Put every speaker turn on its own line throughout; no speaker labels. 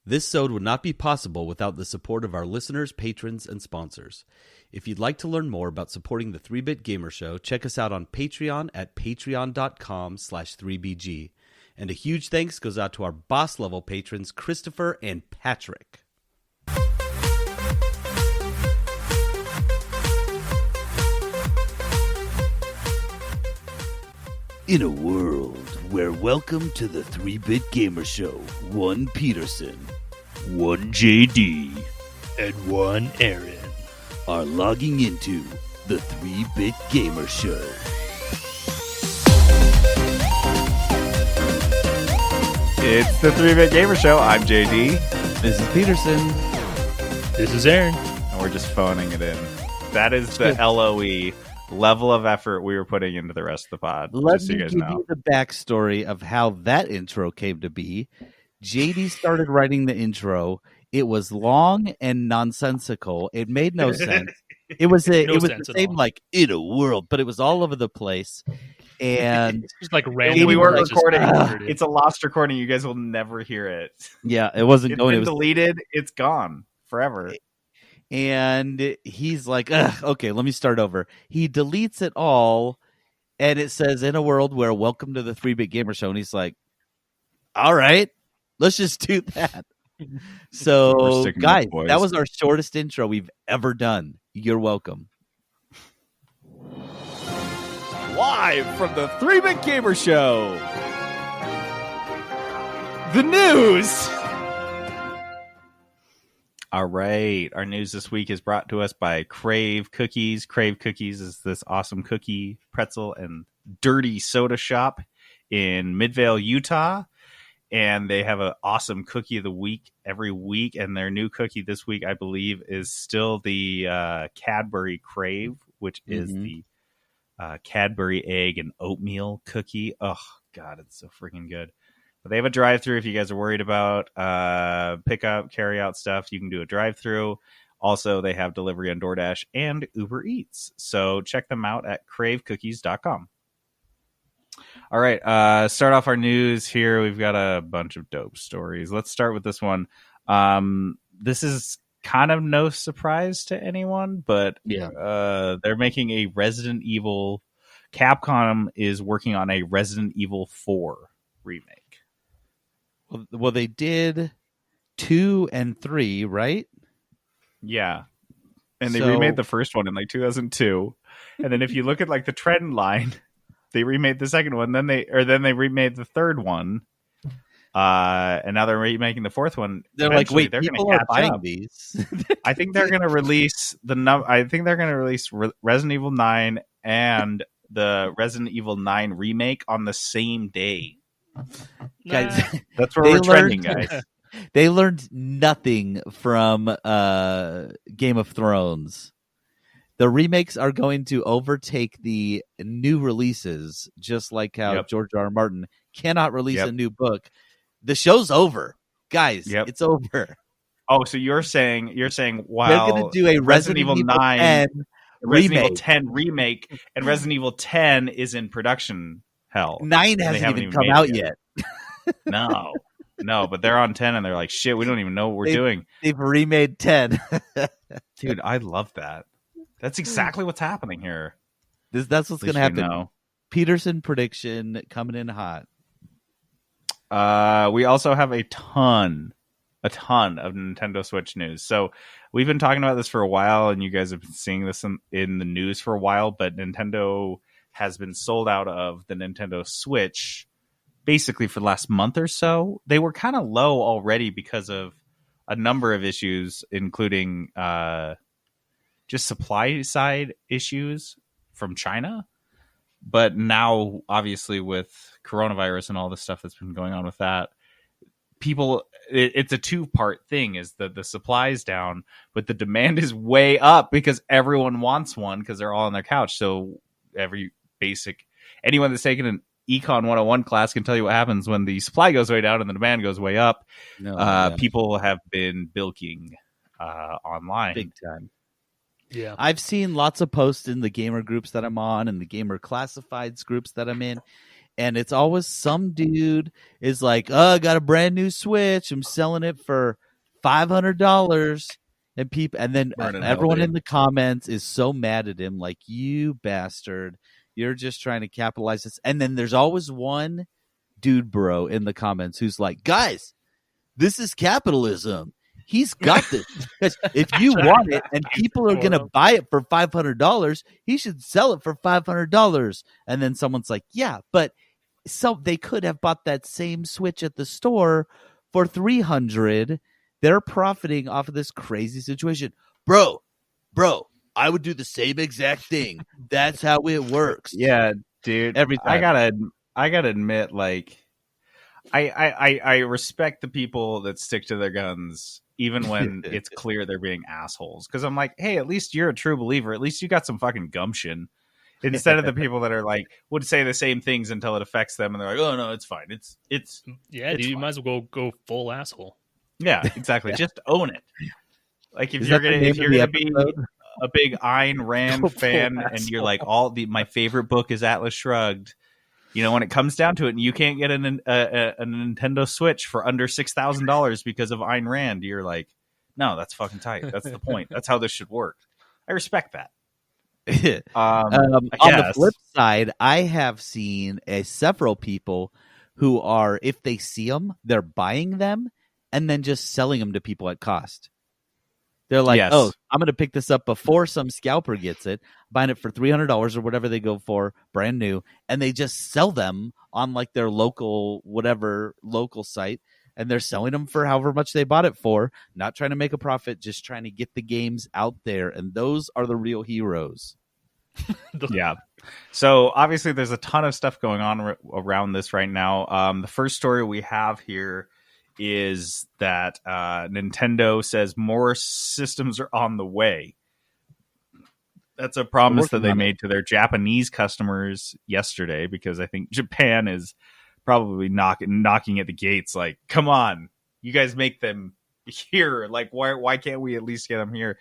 This sode would not be possible without the support of our listeners, patrons, and sponsors. If you'd like to learn more about supporting the 3-Bit Gamer Show, check us out on Patreon at patreon.com/3BG. And a huge thanks goes out to our boss level patrons, Christopher and Patrick. In a world where welcome to the 3-Bit Gamer Show, one Peterson, one JD,
and one Aaron
are logging into the 3-Bit Gamer Show.
It's the 3-Bit Gamer Show. I'm JD.
This is Peterson.
This is Aaron.
And we're just phoning it in. That is the LOE level of effort we were putting into the rest of the pod.
Let
just so
me
you guys
give
know.
you the backstory of how that intro came to be. JD started writing the intro. It was long and nonsensical. It made no sense. It was the same like in a world, but it was all over the place. And
it's just like random.
We weren't
like,
recording.
just
It's a lost recording. You guys will never hear it.
yeah, it wasn't
It's
going.
been
It was
deleted. It's gone forever.
And he's like, okay, let me start over. He deletes it all, and it says, in a world where welcome to the 3-Bit Gamer Show. And he's like, all right, let's just do that. So, guys, that was our shortest intro we've ever done. You're welcome.
Live from the 3-Bit Gamer Show. The news. All right. Our news this week is brought to us by Crave Cookies. Crave Cookies is this awesome cookie, pretzel, and dirty soda shop in Midvale, Utah. And they have an awesome cookie of the week every week. And their new cookie this week, I believe, is still the Cadbury Crave, which is the Cadbury egg and oatmeal cookie. Oh, God, it's so freaking good. But they have a drive-thru if you guys are worried about pickup, carry-out stuff. You can do a drive-thru. Also, they have delivery on DoorDash and Uber Eats. So check them out at cravecookies.com. All right, start off our news here. We've got a bunch of dope stories. Let's start with this one. This is kind of no surprise to anyone, but they're making a Resident Evil. Capcom is working on a Resident Evil 4 remake.
Well, they did 2 and 3, right?
Yeah. And they remade the first one in like 2002. And then if you look at like the trend line, they remade the second one, then they remade the third one. And now they're remaking the fourth one.
They're
Eventually,
like, wait,
they're
people
gonna
are
catch
buying
up.
these.
I think they're going to release Resident Evil 9 and the Resident Evil 9 remake on the same day.
Guys,
that's where we're trending, guys.
They learned nothing from Game of Thrones. The remakes are going to overtake the new releases, just like how George R. R. Martin cannot release a new book. The show's over, guys. It's over.
Oh, so you're saying wow,
they're going to do a Resident Evil 9
Resident Evil 10 remake, and Resident Evil 10 is in production hell.
9 hasn't even come out yet.
No, but they're on 10 and they're like, shit, we don't even know what we're doing.
They've remade 10.
Dude, I love that. That's exactly what's happening here.
That's what's going to happen. Peterson prediction coming in hot.
We also have a ton of Nintendo Switch news. So we've been talking about this for a while, and you guys have been seeing this in the news for a while, but Nintendo has been sold out of the Nintendo Switch basically for the last month or so. They were kind of low already because of a number of issues, including just supply side issues from China. But now, obviously, with coronavirus and all the stuff that's been going on with that, it's a two-part thing. Is that the supply's down, but the demand is way up because everyone wants one because they're all on their couch. So anyone that's taken an Econ 101 class can tell you what happens when the supply goes way down and the demand goes way up. People have been bilking online
big time.
Yeah,
I've seen lots of posts in the gamer groups that I'm on and the gamer classifieds groups that I'm in, and it's always some dude is like, "Oh, I got a brand new Switch. I'm selling it for $500." And people, and then
Burning hell,
everyone
dude.
in the comments is so mad at him, like, "You bastard! You're just trying to capitalize this." And then there's always one dude bro in the comments who's like, "Guys, this is capitalism. He's got this. Because if you want it and people are going to buy it for $500, he should sell it for $500." And then someone's like, "Yeah, but so they could have bought that same Switch at the store for $300. They're profiting off of this crazy situation." Bro, I would do the same exact thing. That's how it works.
Yeah, dude.
Every time.
I gotta admit, like, I respect the people that stick to their guns even when it's clear they're being assholes. Because I'm like, hey, at least you're a true believer. At least you got some fucking gumption. Instead of the people that are like would say the same things until it affects them, and they're like, "Oh no, it's fine. It's
yeah, dude. You might as well go full asshole.
yeah, exactly. Just own it. Like if
Is
you're
that the
gonna
name
if
of
you're
the
gonna be
episode?
a big Ayn Rand
Go
fan
full
and you're
asshole.
like my favorite book is Atlas Shrugged. You know, when it comes down to it, and you can't get a Nintendo Switch for under $6,000 because of Ayn Rand, you're like, no, that's fucking tight. That's the point. That's how this should work. I respect that.
On the flip side, I have seen several people who are, if they see them, they're buying them and then just selling them to people at cost. They're like,
Yes.
"Oh, I'm going to pick this up before some scalper gets it, buying it for $300 or whatever they go for, brand new, and they just sell them on like their local site, and they're selling them for however much they bought it for, not trying to make a profit, just trying to get the games out there, and those are the real heroes."
Yeah. So obviously there's a ton of stuff going on around this right now. The first story we have here is that Nintendo says more systems are on the way. That's a promise that they made to their Japanese customers yesterday, because I think Japan is probably knocking at the gates like, come on, you guys make them here. Like, why can't we at least get them here?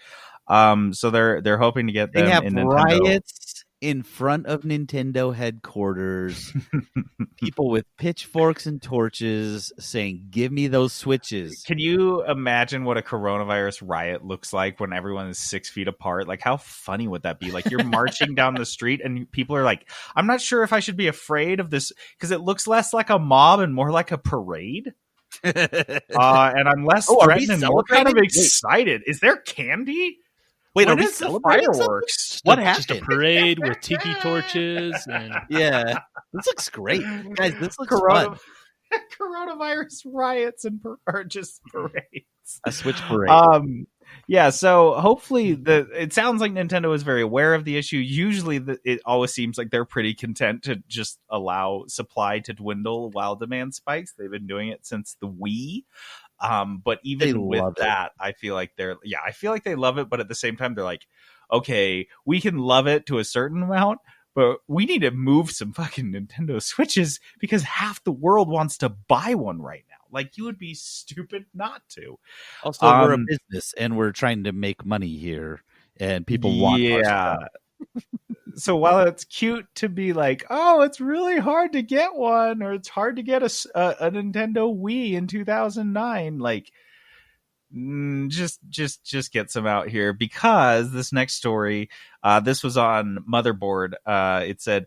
So they're hoping to get them.
They have
in Nintendo.
riots in front of Nintendo headquarters. People with pitchforks and torches saying, "Give me those Switches."
Can you imagine what a coronavirus riot looks like when everyone is 6 feet apart? Like, how funny would that be? Like, you're marching down the street and people are like, I'm not sure if I should be afraid of this because it looks less like a mob and more like a parade. And I'm less threatened and more kind of excited. Is there candy?
Wait,
when
are we
is the
celebrating
fireworks?
What
Just a
happened?
parade with tiki torches and
Yeah, this looks great, guys. This looks fun.
Coronavirus riots or just parades.
A Switch parade.
Yeah. So hopefully, it sounds like Nintendo is very aware of the issue. Usually, it always seems like they're pretty content to just allow supply to dwindle while demand spikes. They've been doing it since the Wii. But even with that, I feel like they love it. But at the same time, they're like, okay, we can love it to a certain amount, but we need to move some fucking Nintendo Switches because half the world wants to buy one right now. Like, you would be stupid not to.
Also, we're a business and we're trying to make money here, and people want our stuff.
So while it's cute to be like, oh, it's really hard to get one, or it's hard to get a Nintendo Wii in 2009, like, just get some out here, because this next story, this was on Motherboard. It said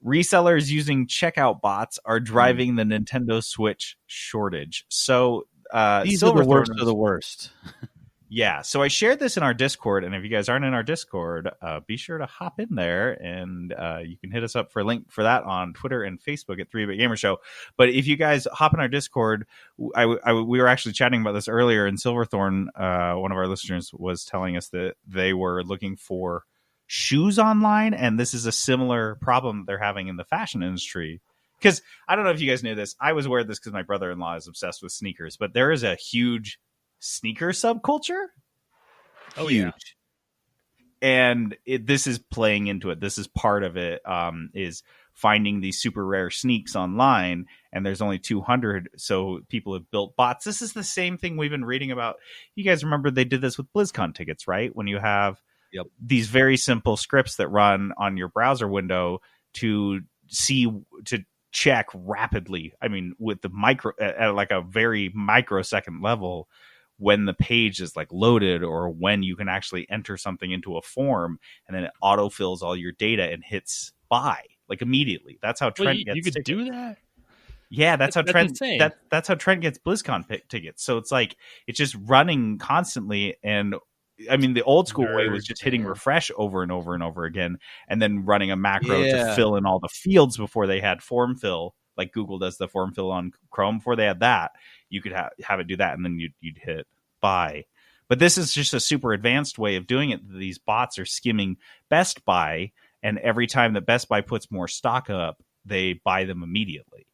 resellers using checkout bots are driving the Nintendo Switch shortage. So
these are the worst of the worst.
Yeah, so I shared this in our Discord, and if you guys aren't in our Discord, be sure to hop in there, and you can hit us up for a link for that on Twitter and Facebook at 3-Bit Gamer Show. But if you guys hop in our Discord, we were actually chatting about this earlier, and Silverthorn, one of our listeners, was telling us that they were looking for shoes online, and this is a similar problem they're having in the fashion industry. Because I don't know if you guys knew this. I was aware of this because my brother-in-law is obsessed with sneakers, but there is a huge sneaker subculture.
Oh,
huge. Yeah. And this is playing into it. This is part of it, is finding these super rare sneaks online, and there's only 200, so people have built bots. This is the same thing we've been reading about. You guys remember they did this with BlizzCon tickets, right? When you have these very simple scripts that run on your browser window to check rapidly. I mean, with the micro at like a very microsecond level, when the page is like loaded or when you can actually enter something into a form and then it autofills all your data and hits buy like immediately. That's how Trent gets
you could
tickets.
do that.
Yeah, that's how Trent.
Insane.
That's how Trent gets BlizzCon tickets. So it's like it's just running constantly. And I mean, the old school way was just hitting refresh over and over and over again, and then running a macro to fill in all the fields before they had form fill, like Google does the form fill on Chrome. Before they had that, you could have it do that, and then you'd hit buy. But this is just a super advanced way of doing it. These bots are skimming Best Buy, and every time that Best Buy puts more stock up, they buy them immediately.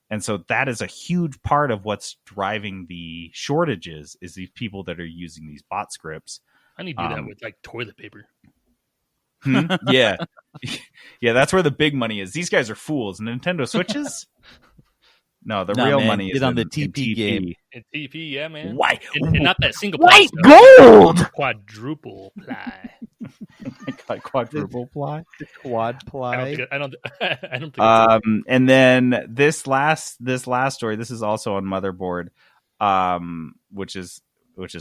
And so that is a huge part of what's driving the shortages is these people that are using these bot scripts.
I need to do that with like toilet paper.
Yeah. Yeah, that's where the big money is. These guys are fools. Nintendo Switches? No, the real money is
on the TP game.
In TP, yeah, man.
Why?
And not that single
White
ply
gold!
Quadruple ply.
Quadruple ply?
Quad ply.
I don't think it's
and then this last story, this is also on Motherboard, which is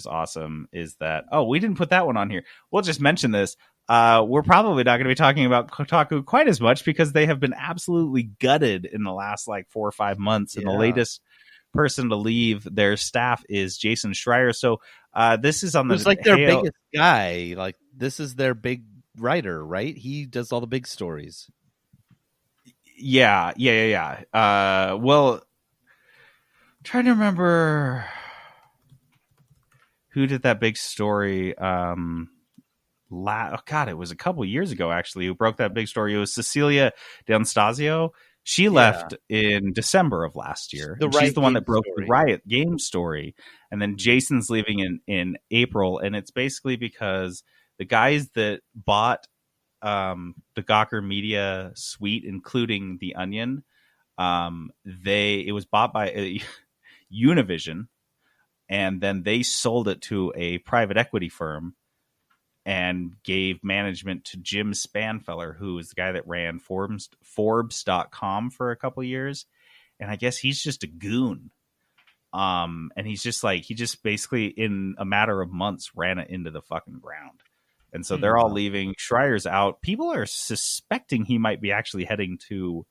awesome, is that we didn't put that one on here. We'll just mention this. We're probably not going to be talking about Kotaku quite as much because they have been absolutely gutted in the last like 4 or 5 months. And the latest person to leave their staff is Jason Schreier. So this is on the...
It's like their biggest guy. Like this is their big writer, right? He does all the big stories.
Yeah. Well, trying to remember who did that big story. It was a couple years ago actually who broke that big story. It was Cecilia D'Anastasio. She left in December of last year. She's the one that broke the Riot game story. And then Jason's leaving in April. And it's basically because the guys that bought the Gawker Media suite, including The Onion, it was bought by Univision. And then they sold it to a private equity firm and gave management to Jim Spanfeller, who is the guy that ran Forbes.com for a couple of years. And I guess he's just a goon. And he just basically in a matter of months ran it into the fucking ground. And so they're all leaving. Schreier's out. People are suspecting he might be actually heading to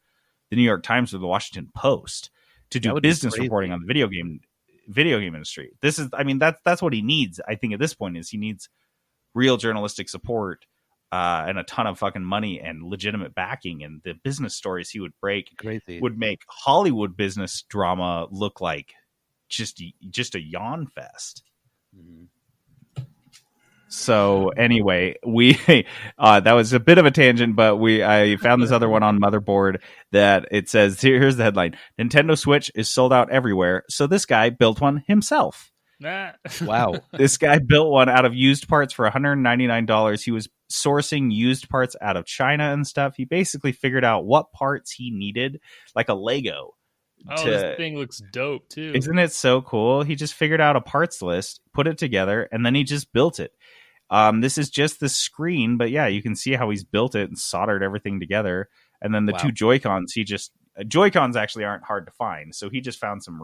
the New York Times or the Washington Post to do business reporting on the video game industry. That's what he needs. I think at this point is he needs real journalistic support and a ton of fucking money and legitimate backing, and the business stories he would break would make Hollywood business drama look like just a yawn fest. Mm-hmm. So anyway, we that was a bit of a tangent, but I found this other one on Motherboard that it says here's the headline: Nintendo Switch is sold out everywhere, so this guy built one himself.
Wow.
This guy built one out of used parts for $199. He was sourcing used parts out of China and stuff. He basically figured out what parts he needed, like a Lego.
This thing looks dope too.
Isn't it so cool? He just figured out a parts list, put it together, and then he just built it. This is just the screen, but yeah, you can see how he's built it and soldered everything together. And then the two Joy-Cons, Joy-Cons actually aren't hard to find. So he just found some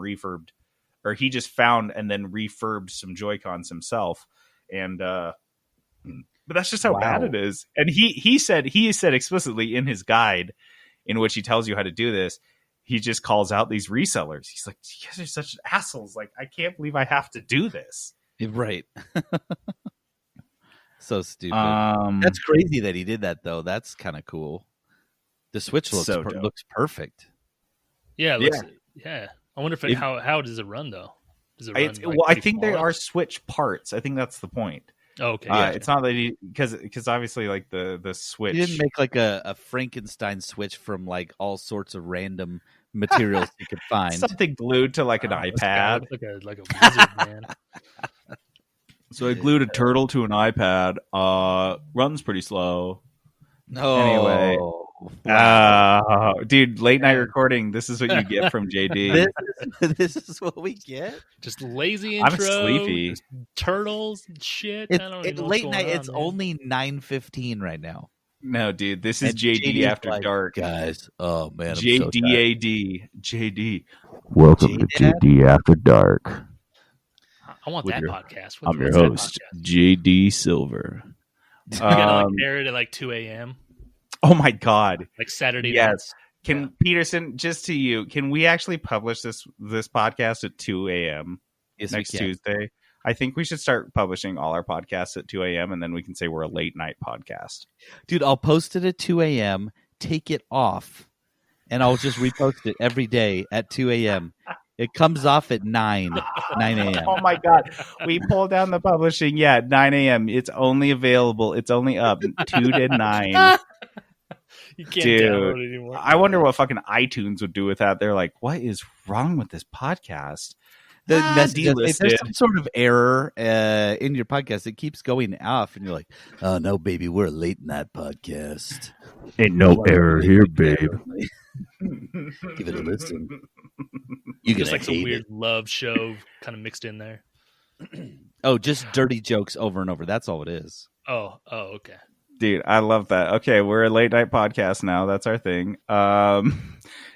he just found and then refurbed some Joy-Cons himself. And, but that's just how bad it is. And he said explicitly in his guide, in which he tells you how to do this, he just calls out these resellers. He's like, you guys are such assholes. Like, I can't believe I have to do this.
Right. So stupid. That's crazy that he did that, though. That's kind of cool. The Switch looks perfect.
Yeah. Yeah. I wonder how does it run, though? Does it run,
I think they are Switch parts. I think that's the point.
Oh, okay. Yeah.
It's not that because obviously like the Switch.
He didn't make like a Frankenstein Switch from like all sorts of random materials you could find.
Something glued to like an iPad.
Like a wizard, man.
So I glued a turtle to an iPad. Runs pretty slow.
No.
Anyway. Dude, late night recording. This is what you get from JD.
This is what we get.
Just lazy intro.
I'm sleepy.
Turtles and shit.
Late night. It's only 9:15 right now.
No, dude, this is
And
JD
JD's
After
like,
Dark.
guys. Oh man, I'm so tired.
JDAD. JD.
Welcome to
J-Dad?
JD After Dark.
I want
With
that
your-
podcast.
I'm your
What's that
host,
podcast?
JD Silver.
You gotta air it at like 2 a.m.
Oh my God.
like Saturday
Yes.
nights.
Can Peterson, just to you, can we actually publish this podcast at 2 a.m.
Yes,
next
we can.
Tuesday? I think we should start publishing all our podcasts at 2 a.m. and then we can say we're a late night podcast.
Dude, I'll post it at 2 a.m., take it off, and I'll just repost it every day at 2 a.m. It comes off at 9 a.m.
Oh my God. We pulled down the publishing. Yeah, 9 a.m. It's only available. It's only up 2 to 9.
You can't
Dude,
download it anymore.
I wonder what fucking iTunes would do with that. They're like, what is wrong with this podcast?
The message, if
delisted.
there's some sort of error in your podcast, it keeps going off, and you're like, "Oh no, baby, we're a late night podcast."
Ain't no error here, babe.
Give it a listen. You're
Just
gonna
like some
hate
weird
it.
love show kind of mixed in there.
Oh, just dirty jokes over and over. That's all it is.
Oh, okay.
Dude, I love that. Okay, we're a late night podcast now. That's our thing. The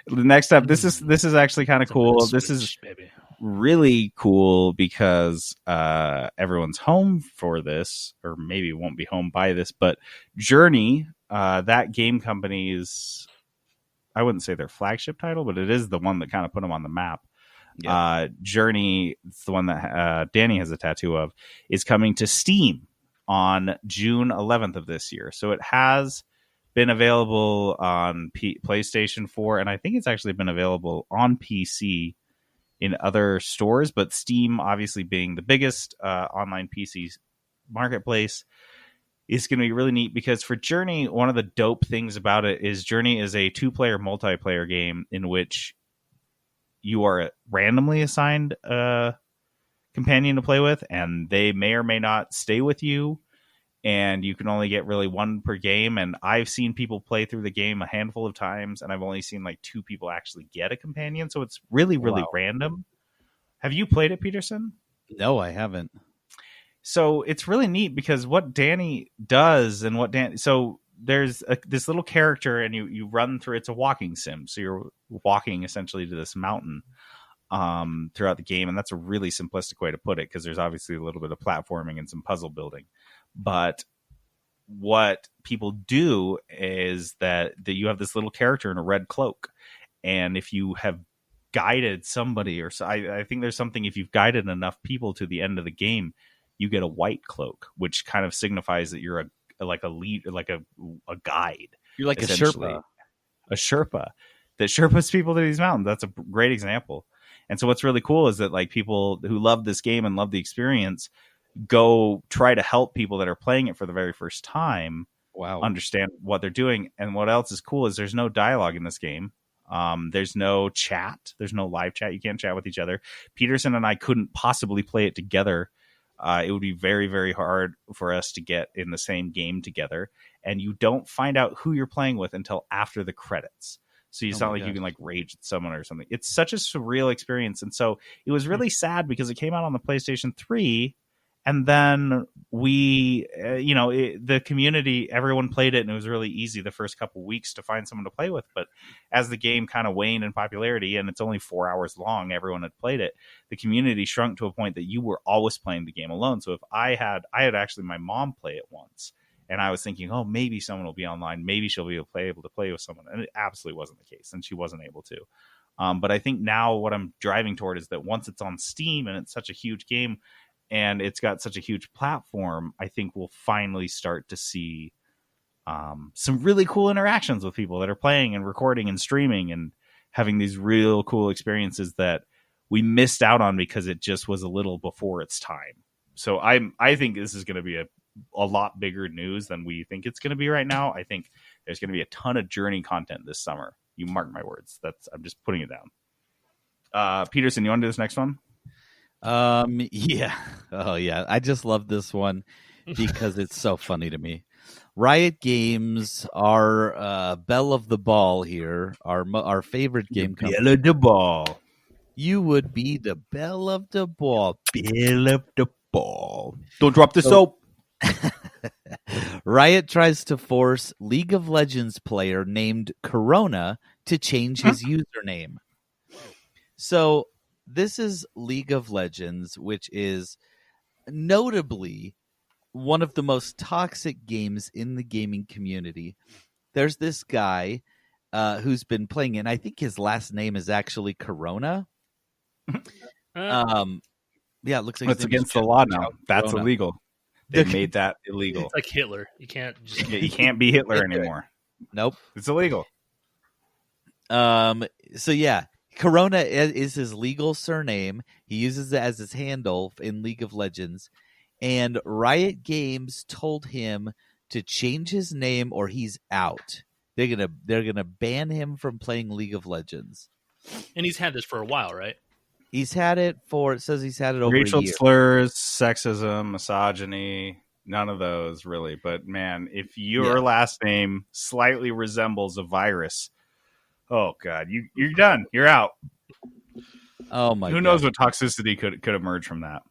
next up, this is actually kind of cool. This is
baby.
really cool because everyone's home for this, or maybe won't be home by this, but Journey, that game company's, I wouldn't say their flagship title, but it is the one that kind of put them on the map.
Yeah.
Journey, it's the one that Danny has a tattoo of, is coming to Steam on June 11th of this year. So it has been available on PlayStation 4, and I think it's actually been available on PC in other stores, but Steam, obviously being the biggest online PC marketplace, is going to be really neat because for Journey, one of the dope things about it is Journey is a 2-player multiplayer game in which you are randomly assigned a companion to play with, and they may or may not stay with you, and you can only get really one per game. And I've seen people play through the game a handful of times, and I've only seen like 2 people actually get a companion, so it's really random. Have you played it, Peterson?
No, I haven't.
So it's really neat because what Danny does and what so there's this little character, and you run through, it's a walking sim, so you're walking essentially to this mountain throughout the game, and that's a really simplistic way to put it because there's obviously a little bit of platforming and some puzzle building. But what people do is that you have this little character in a red cloak, and if you have guided somebody, or so I think there's something, if you've guided enough people to the end of the game, you get a white cloak, which kind of signifies that you're like a lead, like a guide.
You're like a Sherpa.
A Sherpa that Sherpas people to these mountains. That's a great example. And so what's really cool is that like people who love this game and love the experience go try to help people that are playing it for the very first time understand what they're doing. And what else is cool is there's no dialogue in this game. There's no chat. There's no live chat. You can't chat with each other. Peterson and I couldn't possibly play it together. It would be very, very hard for us to get in the same game together. And you don't find out who you're playing with until after the credits. So it's not like you can like rage at someone or something. It's such a surreal experience. And so it was really sad because it came out on the PlayStation 3. And then we, the community, everyone played it, and it was really easy the first couple weeks to find someone to play with. But as the game kind of waned in popularity, and it's only 4 hours long, everyone had played it, the community shrunk to a point that you were always playing the game alone. So if I had actually my mom play it once, and I was thinking, oh, maybe someone will be online, maybe she'll be able to play with someone, and it absolutely wasn't the case, and she wasn't able to. But I think now what I'm driving toward is that once it's on Steam and it's such a huge game, and it's got such a huge platform, I think we'll finally start to see some really cool interactions with people that are playing and recording and streaming and having these real cool experiences that we missed out on because it just was a little before its time. So I think this is going to be a lot bigger news than we think it's going to be right now. I think there's going to be a ton of Journey content this summer. You mark my words. I'm just putting it down. Peterson, you want to do this next one?
Yeah. Oh yeah. I just love this one because it's so funny to me. Riot Games, our belle of the ball here, our favorite game company.
Belle of the ball.
You would be the belle of the ball.
Belle of the ball. Don't drop the soap.
Riot tries to force League of Legends player named Corona to change his username. So this is League of Legends, which is notably one of the most toxic games in the gaming community. There's this guy who's been playing it, and I think his last name is actually Corona. Yeah, it looks like
it's against the law now. That's illegal. They made that illegal.
It's like Hitler. You can't just
you can't be Hitler anymore.
Nope,
it's illegal.
So yeah, Corona is his legal surname. He uses it as his handle in League of Legends, and Riot Games told him to change his name or he's out. They're gonna ban him from playing League of Legends.
And he's had this for a while, right?
He's had it for, it says he's had it over
racial
a year.
slurs, sexism, misogyny, none of those really. But man, if your last name slightly resembles a virus, oh god, you're done. You're out.
Oh my!
Who knows what toxicity could emerge from that?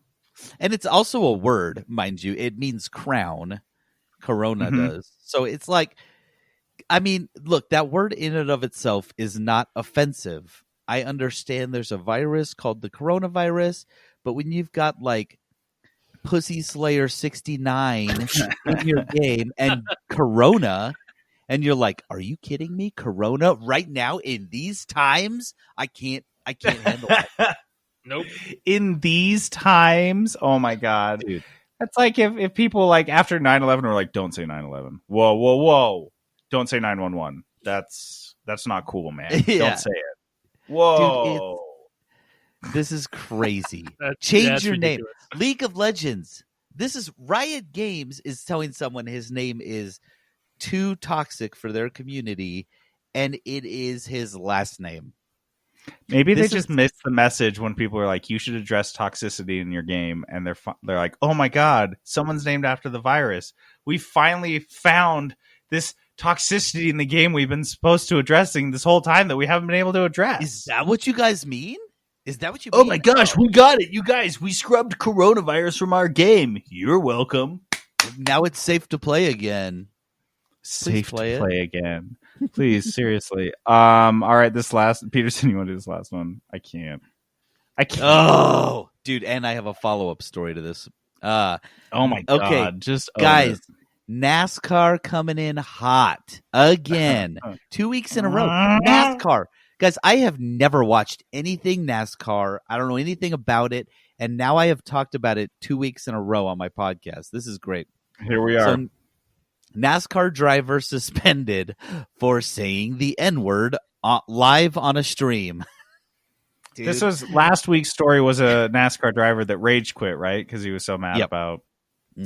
And it's also a word, mind you. It means crown. Corona does. So it's like, I mean, look, that word in and of itself is not offensive. I understand there's a virus called the coronavirus, but when you've got like Pussy Slayer 69 in your game and Corona, and you're like, are you kidding me? Corona right now in these times? I can't handle it.
Nope.
In these times? Oh my god. Dude. That's like if people like after 9/11 were like, don't say 9/11. Whoa. Don't say 911. That's not cool, man.
Yeah.
Don't say it. Whoa.
Dude, this is crazy. Change your name. League of Legends. This is Riot Games is telling someone his name is too toxic for their community, and it is his last name.
Maybe they just missed the message when people are like, you should address toxicity in your game. And they're like, oh my God, someone's named after the virus. We finally found this toxicity in the game we've been supposed to addressing this whole time that we haven't been able to address.
Is that what you guys mean? Is that what you mean?
Oh my gosh, we got it. You guys, we scrubbed coronavirus from our game. You're welcome.
Now it's safe to play again.
Safe to play again. Please, seriously. All right, this last Peterson, you want to do this last one? I can't.
Oh, dude, and I have a follow-up story to this.
Oh my god.
Okay,
just
guys, NASCAR coming in hot again. 2 weeks in a row. NASCAR. Guys, I have never watched anything NASCAR. I don't know anything about it, and now I have talked about it 2 weeks in a row on my podcast. This is great.
Here we are.
So, NASCAR driver suspended for saying the N-word live on a stream. Dude.
This was last week's story. Was a NASCAR driver that rage quit, right? Because he was so mad about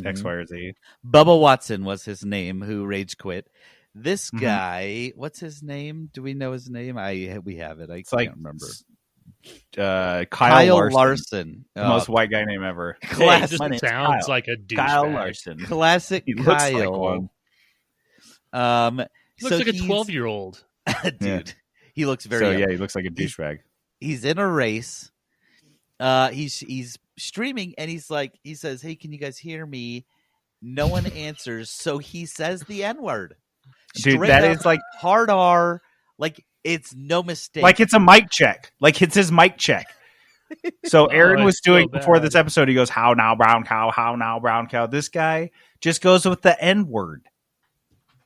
X, Y, or Z.
Bubba Watson was his name, who rage quit. This guy, what's his name? Do we know his name? We have it. I can't remember.
Kyle Larson.
The
most white guy name ever.
Classic. Hey, sounds like a douchebag.
Kyle Larson.
Classic
he
Kyle.
Looks like one.
He looks like a 12-year-old.
Dude,
yeah.
He looks very young.
Yeah, he looks like a douchebag.
He's in a race. He's streaming, and he says, "Hey, can you guys hear me?" No one answers, so he says the N-word.
Dude, that is like
hard R. Like, it's no mistake.
Like it's a mic check. Like it's his mic check. So Aaron was doing before this episode. He goes, "How now, brown cow? How now, brown cow?" This guy just goes with the N-word.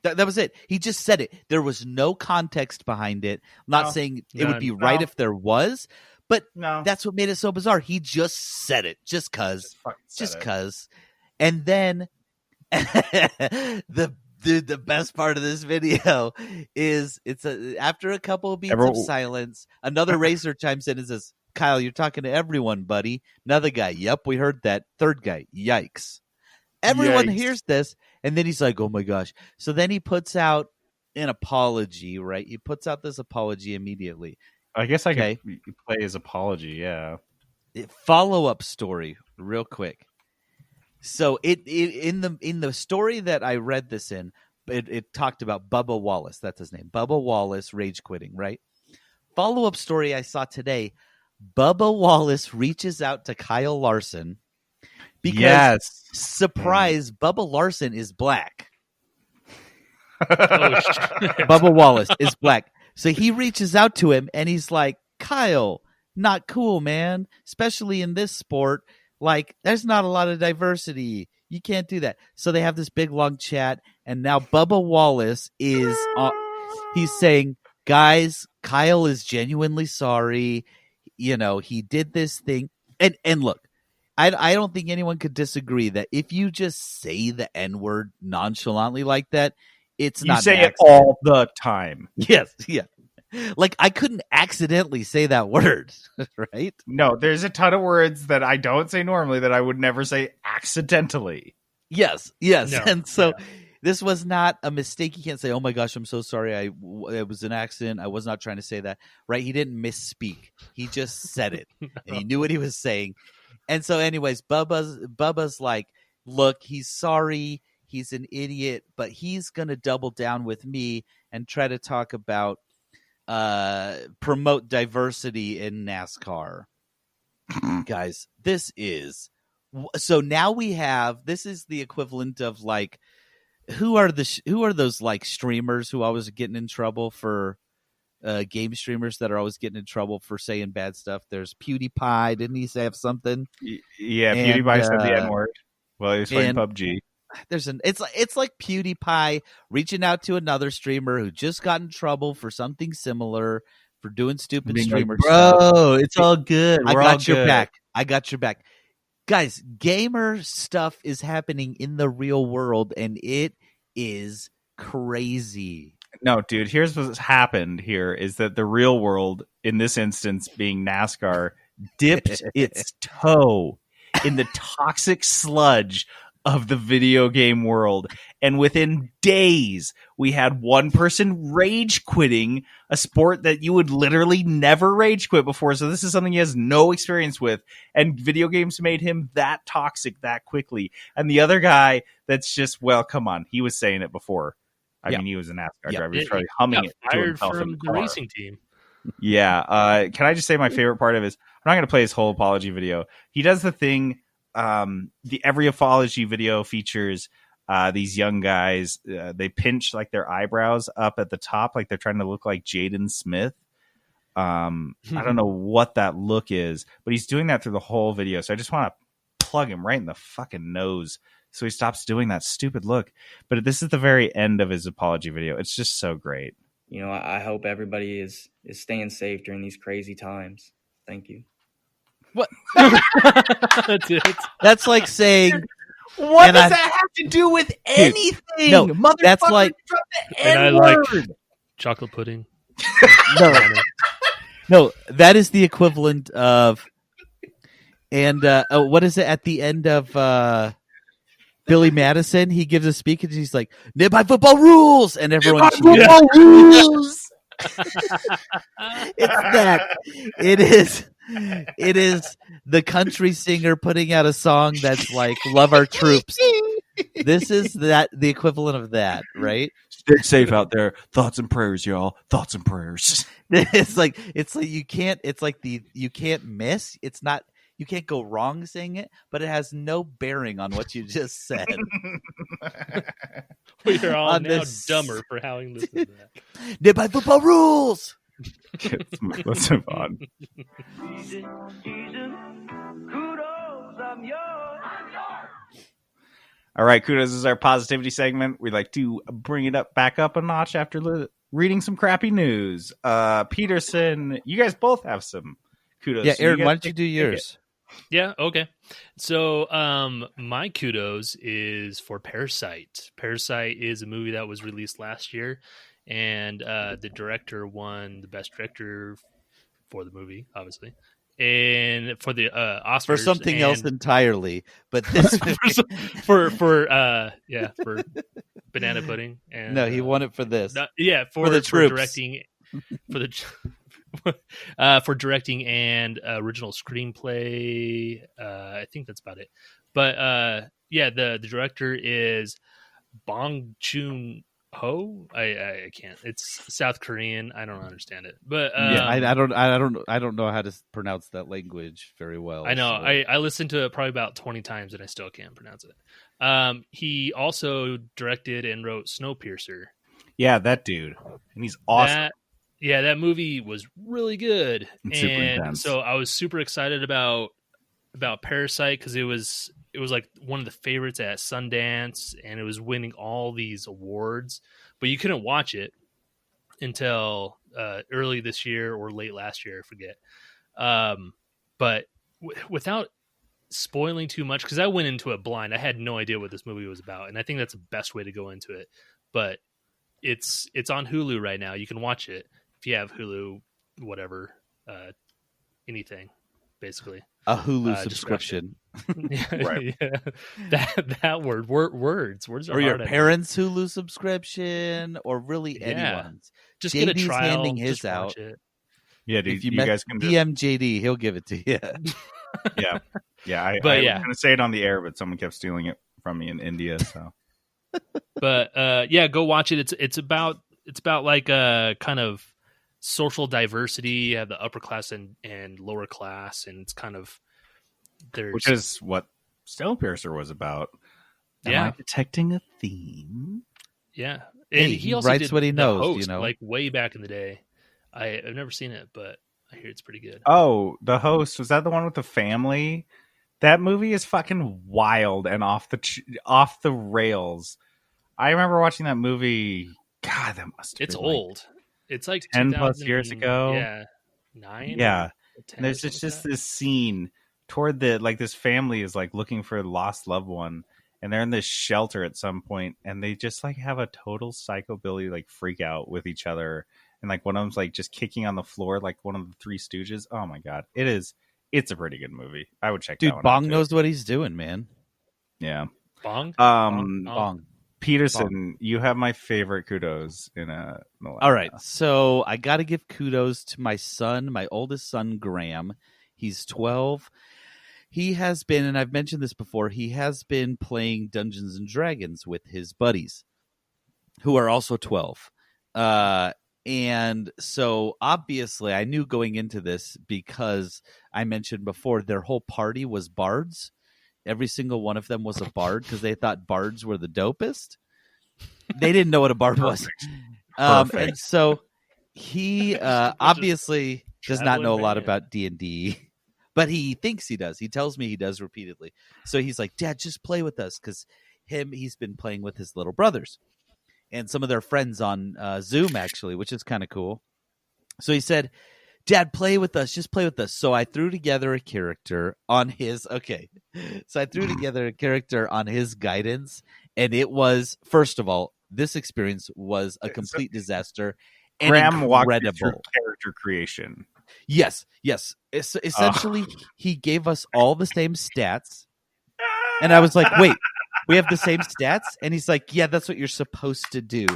That was it. He just said it. There was no context behind it. I'm not saying it would be right if there was, but that's what made it so bizarre. He just said it, just cause. And then the best part of this video is after a couple of beats of silence, another racer chimes in and says, "Kyle, you're talking to everyone, buddy." Another guy, "Yep, we heard that." Third guy, "Yikes." Everyone hears this, and then he's like, "Oh my gosh." So then he puts out an apology, right? He puts out this apology immediately.
I guess I could play his apology, yeah.
Follow-up story, real quick. So in the story that I read this in, it talked about Bubba Wallace. That's his name. Bubba Wallace rage quitting, right? Follow-up story I saw today. Bubba Wallace reaches out to Kyle Larson Because
Yes.
surprise, Bubba Larson is black.
Oh, shit.
Bubba Wallace is black. So he reaches out to him and he's like, Kyle, not cool, man. Especially in this sport. Like, there's not a lot of diversity. You can't do that. So they have this big long chat, and now Bubba Wallace is he's saying, guys, Kyle is genuinely sorry. You know, he did this thing. And look, I don't think anyone could disagree that if you just say the N-word nonchalantly like that, it's
You
not
say
an
it
accident.
all the time.
Yes, yeah. Like, I couldn't accidentally say that word, right?
No, there's a ton of words that I don't say normally that I would never say accidentally.
Yes.
No,
And so
yeah.
this was not a mistake. You can't say, oh my gosh, I'm so sorry. It was an accident. I was not trying to say that, right? He didn't misspeak. He just said it, and he knew what he was saying. And so anyways, Bubba's like, look, he's sorry. He's an idiot, but he's going to double down with me and try to talk about promote diversity in NASCAR. Guys, this is so now we have, this is the equivalent of like, who are those like streamers who always getting in trouble for game streamers that are always getting in trouble for saying bad stuff? There's PewDiePie, didn't he have something?
Yeah,
And,
PewDiePie said the N-word while he was playing PUBG.
It's like PewDiePie reaching out to another streamer who just got in trouble for something similar, for doing stupid
Being
streamer
like,
stuff.
bro, it's all good.
I
We're all
got your
good."
back. I got your back. Guys, gamer stuff is happening in the real world, and it is crazy.
No, dude, here's what's happened here is that the real world, in this instance being NASCAR, dipped its toe in the toxic sludge of the video game world. And within days, we had one person rage quitting a sport that you would literally never rage quit before. So this is something he has no experience with. And video games made him that toxic that quickly. And the other guy that's just, well, come on. He was saying it before. I mean, he was a NASCAR driver. He was probably humming it to
fired
himself in
from
the
the
car.
racing team.
Yeah. Can I just say my favorite part of his? I'm not going to play his whole apology video. He does the thing. The every apology video features these young guys. They pinch like their eyebrows up at the top, like they're trying to look like Jaden Smith. I don't know what that look is, but he's doing that through the whole video. So I just want to plug him right in the fucking nose so he stops doing that stupid look. But this is the very end of his apology video. It's just so great.
You know, I hope everybody is staying safe during these crazy times. Thank you.
What?
That's it.
That's like saying,
What
And
does
I-
that have to do with anything?
no, that's
Motherfucker,
like-
drop the
And I
N-word.
like chocolate pudding.
no, that is the equivalent of, and what is it at the end of Billy Madison? He gives a speech and he's like, "Nearby football rules," and everyone cheers.
rules.
It's that. It is the country singer putting out a song that's like, "Love our troops." This is the equivalent of that, right?
Stay safe out there. Thoughts and prayers, y'all. Thoughts and prayers.
It's like you can't. It's like you can't miss. It's not. You can't go wrong saying it, but it has no bearing on what you just said.
We are all
On
now
this-
dumber for having listened to that.
Nearby football rules.
Let's move on. All right, kudos is our positivity segment. We like to bring it back up a notch after reading some crappy news. Peterson, you guys both have some kudos.
Yeah,
so you
Aaron,
guys
why don't you
take
do
it.
yours?
Yeah, okay. So my kudos is for Parasite. Parasite is a movie that was released last year, and the director won the best director for the movie, obviously. And for the Oscars.
For something else
and
entirely, but this
for Banana Pudding. And,
no, he won it for this.
for
the troops.
directing for the for directing and original screenplay. I think that's about it. But the director is Bong Joon I can't. It's South Korean. I don't understand it. But
I don't know how to pronounce that language very well.
I know.
So.
I listened to it probably about 20 times and I still can't pronounce it. He also directed and wrote Snowpiercer.
Yeah, that dude. And he's awesome.
That movie was really good.
It's super intense.
So I was super excited about Parasite because it was like one of the favorites at Sundance and it was winning all these awards, but you couldn't watch it until early this year or late last year, I forget. But without spoiling too much, because I went into it blind, I had no idea what this movie was about, and I think that's the best way to go into it. But it's on Hulu right now. You can watch it if you have Hulu, whatever, anything, basically.
A Hulu subscription.
Right. Yeah. That words are
or your
hard
parents' Hulu subscription, or really anyone's.
Just
JD's
get a trial.
handing his
just
out.
watch it.
Yeah, dude,
If you
guys can
DM JD, he'll give it to you.
Yeah. I
But
was
yeah.
going to say it on the air, but someone kept stealing it from me in India. So,
But go watch it. It's about like a kind of social diversity. You have the upper class and lower class, and it's kind of
which is what Snowpiercer was about. Am I detecting a theme?
Yeah, and
Hey,
he also
writes
did
what he
The
knows,
Host,
you know?
like way back in the day. I've never seen it, but I hear it's pretty good.
Oh, The Host, was that the one with the family? That movie is fucking wild and off the rails. I remember watching that movie. God, that must have
It's
been
old. It's like
10 plus years ago.
Yeah, 9.
Yeah,
or 10
and there's
or something
just
like
this scene toward this family is like looking for a lost loved one, and they're in this shelter at some point, and they just like have a total psychobilly like freak out with each other, and like one of them's like just kicking on the floor like one of the Three Stooges. Oh my god, it's a pretty good movie. I would check
Dude,
that one
Bong
out too.
knows what he's doing, man.
Yeah.
Bong.
Bong.
Peterson, you have my favorite kudos in a millennia.
All right, so I got to give kudos to my son, my oldest son, Graham. He's 12. He has been, and I've mentioned this before, he has been playing Dungeons and Dragons with his buddies, who are also 12. And so obviously I knew going into this because I mentioned before their whole party was bards. Every single one of them was a bard because they thought bards were the dopest. They didn't know what a bard was. And so he obviously does not know a lot about D&D, but he thinks he does. He tells me he does repeatedly. So he's like, Dad, just play with us, because he's been playing with his little brothers and some of their friends on Zoom, actually, which is kind of cool. So he said, Dad, play with us. Just play with us. So I threw together a character on his guidance, and it was, first of all, this experience was a complete disaster and
Graham walked you
incredible.
through character creation.
Yes. Essentially, he gave us all the same stats, and I was like, "Wait, we have the same stats?" And he's like, "Yeah, that's what you're supposed to do."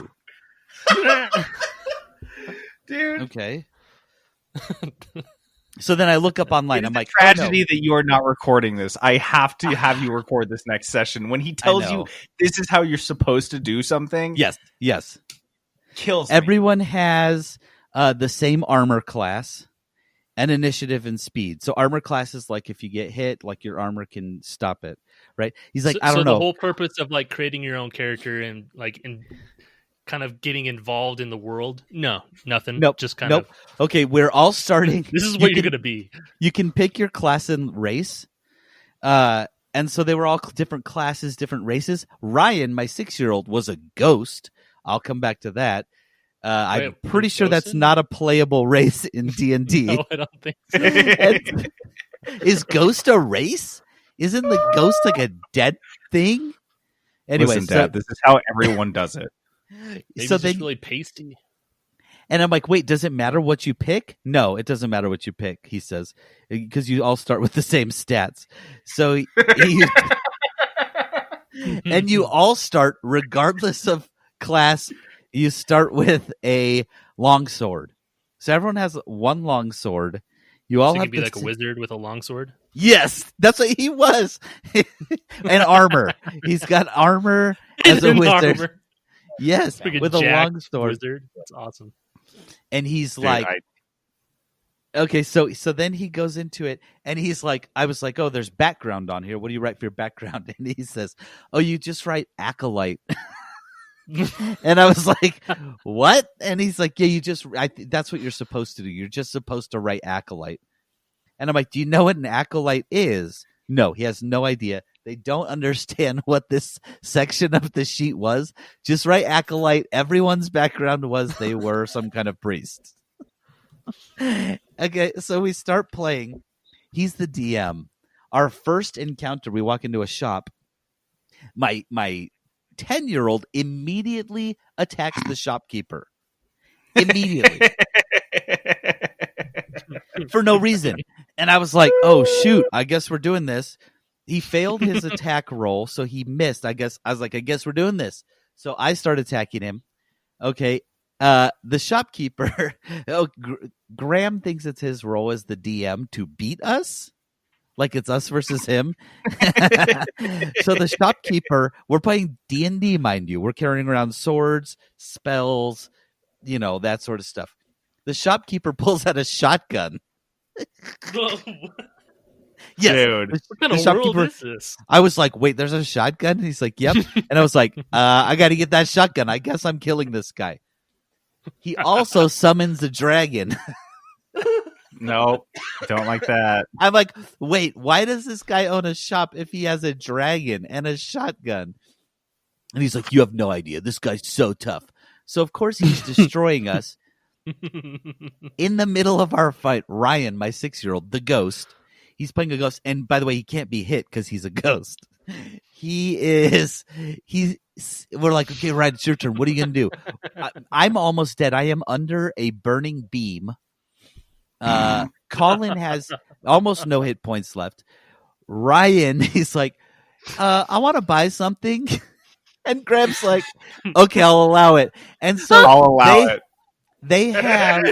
Dude.
Okay. So then I look up online. I'm like,
tragedy that you are not recording this. I have to have you record this next session. When he tells you this is how you're supposed to do something.
Yes.
Kills me.
Everyone has the same armor class and initiative and speed. So armor class is like if you get hit, like your armor can stop it, right? He's like, I don't know.
So the whole purpose of like creating your own character and like kind of getting involved in the world? No, nothing.
Nope.
Just kind of.
Okay, we're all starting.
This is what you're going to be.
You can pick your class and race. And so they were all different classes, different races. Ryan, my 6-year-old, was a ghost. I'll come back to that. I'm pretty sure that's not a playable race in D&D.
No, I don't think so.
Is ghost a race? Isn't the ghost like a dead thing? Anyway,
listen, Dad, this is how everyone does it.
Maybe
so
it's just really pasty.
And I'm like, wait, does it matter what you pick? No, it doesn't matter what you pick, he says, because you all start with the same stats. So and you all start, regardless of class, you start with a longsword. So everyone has one longsword. You all
so
have
to be like a wizard with a longsword?
Yes, that's what he was. And armor. He's got armor as a wizard.
Armor.
Yes,
Freaking
with a
Jack
long sword.
Wizard. That's awesome.
And he's
Dude,
like, okay, so then he goes into it, and he's like, I was like, oh, there's background on here. What do you write for your background? And he says, oh, you just write acolyte. And I was like, what? And he's like, yeah, that's what you're supposed to do. You're just supposed to write acolyte. And I'm like, do you know what an acolyte is? No, he has no idea. They don't understand what this section of the sheet was. Just write acolyte. Everyone's background was they were some kind of priest. Okay, so we start playing. He's the DM. Our first encounter, we walk into a shop. My 10-year-old immediately attacks the shopkeeper. Immediately. For no reason. And I was like, oh, shoot, I guess we're doing this. He failed his attack roll, so he missed. I was like, I guess we're doing this. So I start attacking him. Okay. The shopkeeper, Graham thinks it's his role as the DM to beat us. Like it's us versus him. So the shopkeeper, we're playing D&D, mind you. We're carrying around swords, spells, that sort of stuff. The shopkeeper pulls out a shotgun. Yes.
Dude.
What kind of world is this?
I was like, wait, there's a shotgun? And he's like, yep. And I was like, I got to get that shotgun. I guess I'm killing this guy. He also summons a dragon.
Nope, don't like that.
I'm like, wait, why does this guy own a shop if he has a dragon and a shotgun? And he's like, you have no idea. This guy's so tough. So, of course, he's destroying us. In the middle of our fight, Ryan, my 6-year-old, the ghost, he's playing a ghost. And by the way, he can't be hit because he's a ghost. We're like, okay, Ryan, it's your turn. What are you going to do? I'm almost dead. I am under a burning beam. Colin has almost no hit points left. Ryan, he's like, I want to buy something. And Graham's like, okay, I'll allow it. And so
I'll allow it.
They have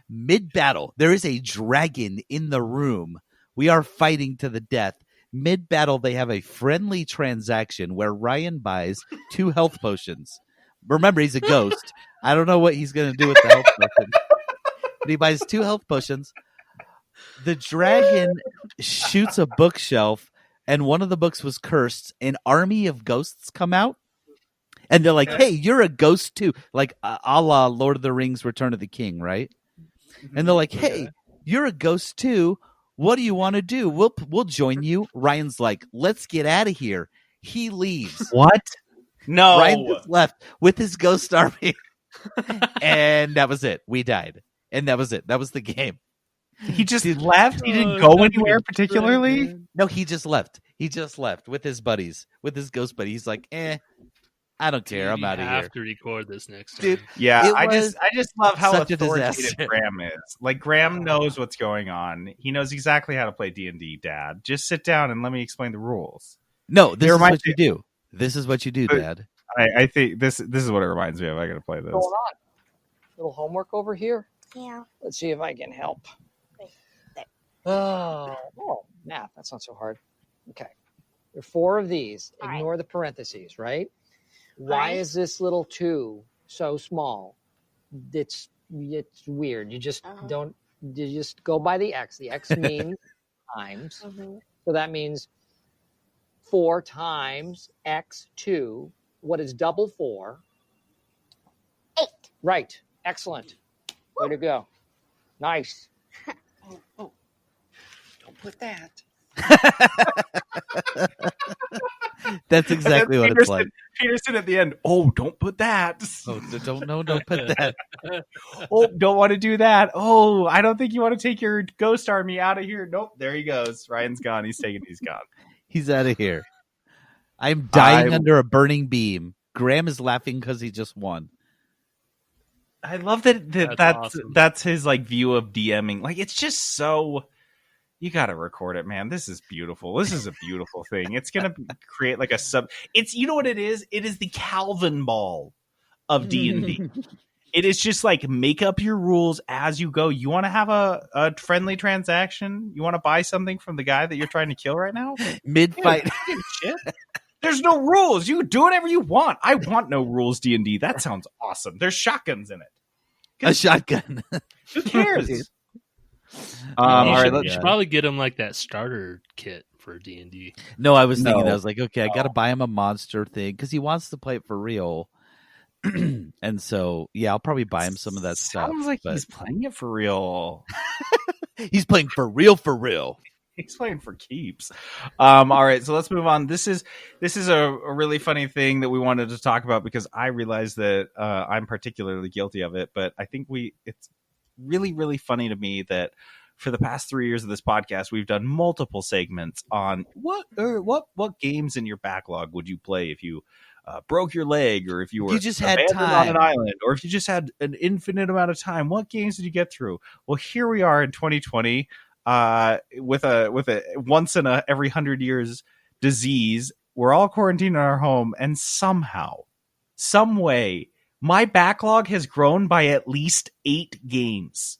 mid-battle.
There is a dragon in the room. We are fighting to the death. Mid-battle, they have a friendly transaction where Ryan buys 2 health potions. Remember, he's a ghost. I don't know what he's going to do with the health potions. But he buys 2 health potions. The dragon shoots a bookshelf, and one of the books was cursed. An army of ghosts come out. And they're like, hey, you're a ghost too. Like a la Lord of the Rings, Return of the King, right? And they're like, hey, you're a ghost too. What do you want to do? We'll join you. Ryan's like, let's get out of here. He leaves.
What? No.
Ryan just left with his ghost army. And that was it. We died. And that was it. That was the game.
He just left? He didn't go anywhere particularly?
No, he just left. He just left with his buddies, with his ghost buddy. He's like, I don't care. I'm out of here.
I have to record this next time.
Dude,
yeah, I just love how
such a
authoritative
disaster.
Graham is. Like Graham knows what's going on. He knows exactly how to play D&D, Dad. Just sit down and let me explain the rules.
No, this is what you do. This is what you do, Dad.
I think this is what it reminds me of. I got to play this.
What's going on? Little homework over here?
Yeah.
Let's see if I can help.
There.
Oh, math. That's not so hard. Okay. There are 4 of these.
All
Ignore the parentheses, right? Why
right.
is this little 2 so small? It's weird. You just don't. You just go by the x. The x means times.
Mm-hmm.
So that means 4 times x2. What is double 4?
8.
Right. Excellent. Way to go. Nice.
Oh.
Don't put that.
That's exactly what it's like.
Peterson at the end. Oh, don't put that.
Oh, don't put that.
Oh, don't want to do that. Oh, I don't think you want to take your ghost army out of here. Nope, there he goes. Ryan's gone. He's gone.
He's out of here. I'm dying under a burning beam. Graham is laughing because he just won.
I love that's
awesome.
That's his like view of DMing. Like it's just so. You got to record it, man. This is beautiful. This is a beautiful thing. It's going to create like a sub. It's, you know what it is? It is the Calvin ball of D&D. It is just like make up your rules as you go. You want to have a friendly transaction? You want to buy something from the guy that you're trying to kill right now?
Mid-fight.
There's no rules. You can do whatever you want. I want no rules, D&D. That sounds awesome. There's shotguns in it.
A shotgun.
Who cares?
All
right,
you should probably get him like that starter kit for D&D.
No, I was thinking,
No.
I was like, okay, I got to buy him a monster thing because he wants to play it for real. And so, yeah, I'll probably buy him some of that stuff.
Sounds like
but
he's playing it for real.
he's playing for real, for real.
He's playing for keeps. All right, so let's move on. This is a really funny thing that we wanted to talk about because I realized that I'm particularly guilty of it. But I think it's really, really funny to me that for the past 3 years of this podcast, we've done multiple segments on what games in your backlog would you play if you broke your leg, or if you were
just had
abandoned
time
on an island, or if you just had an infinite amount of time. What games did you get through? Well, here we are in 2020. With a once in a every 100 years disease, we're all quarantined in our home, and somehow, some way, my backlog has grown by at least 8 games.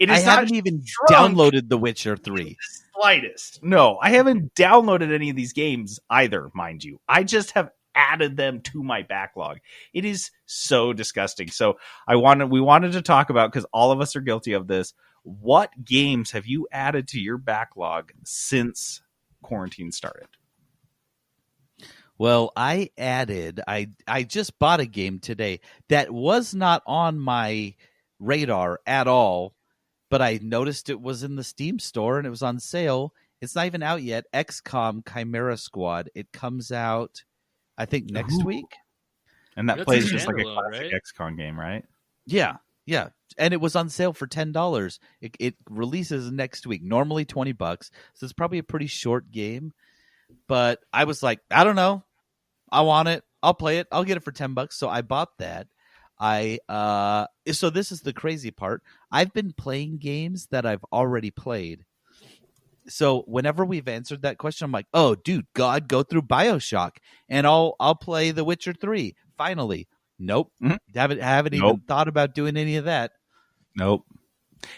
I haven't even downloaded The Witcher 3.
Slightest. No, I haven't downloaded any of these games either, mind you. I just have added them to my backlog. It is so disgusting. So we wanted to talk about, because all of us are guilty of this. What games have you added to your backlog since quarantine started?
Well, I just bought a game today that was not on my radar at all, but I noticed it was in the Steam store and it was on sale. It's not even out yet. XCOM Chimera Squad. It comes out, I think, next week.
And that
That's
plays
a
just like a
standalone,
classic
right?
XCOM game, right?
Yeah. And it was on sale for $10. It releases next week, normally $20. So it's probably a pretty short game. But I was like, I don't know. I want it. I'll play it. I'll get it for $10. So I bought that. So this is the crazy part. I've been playing games that I've already played. So whenever we've answered that question, I'm like, oh, dude, God, go through BioShock and I'll play The Witcher 3. Finally. Nope.
Mm-hmm.
Haven't even thought about doing any of that.
Nope.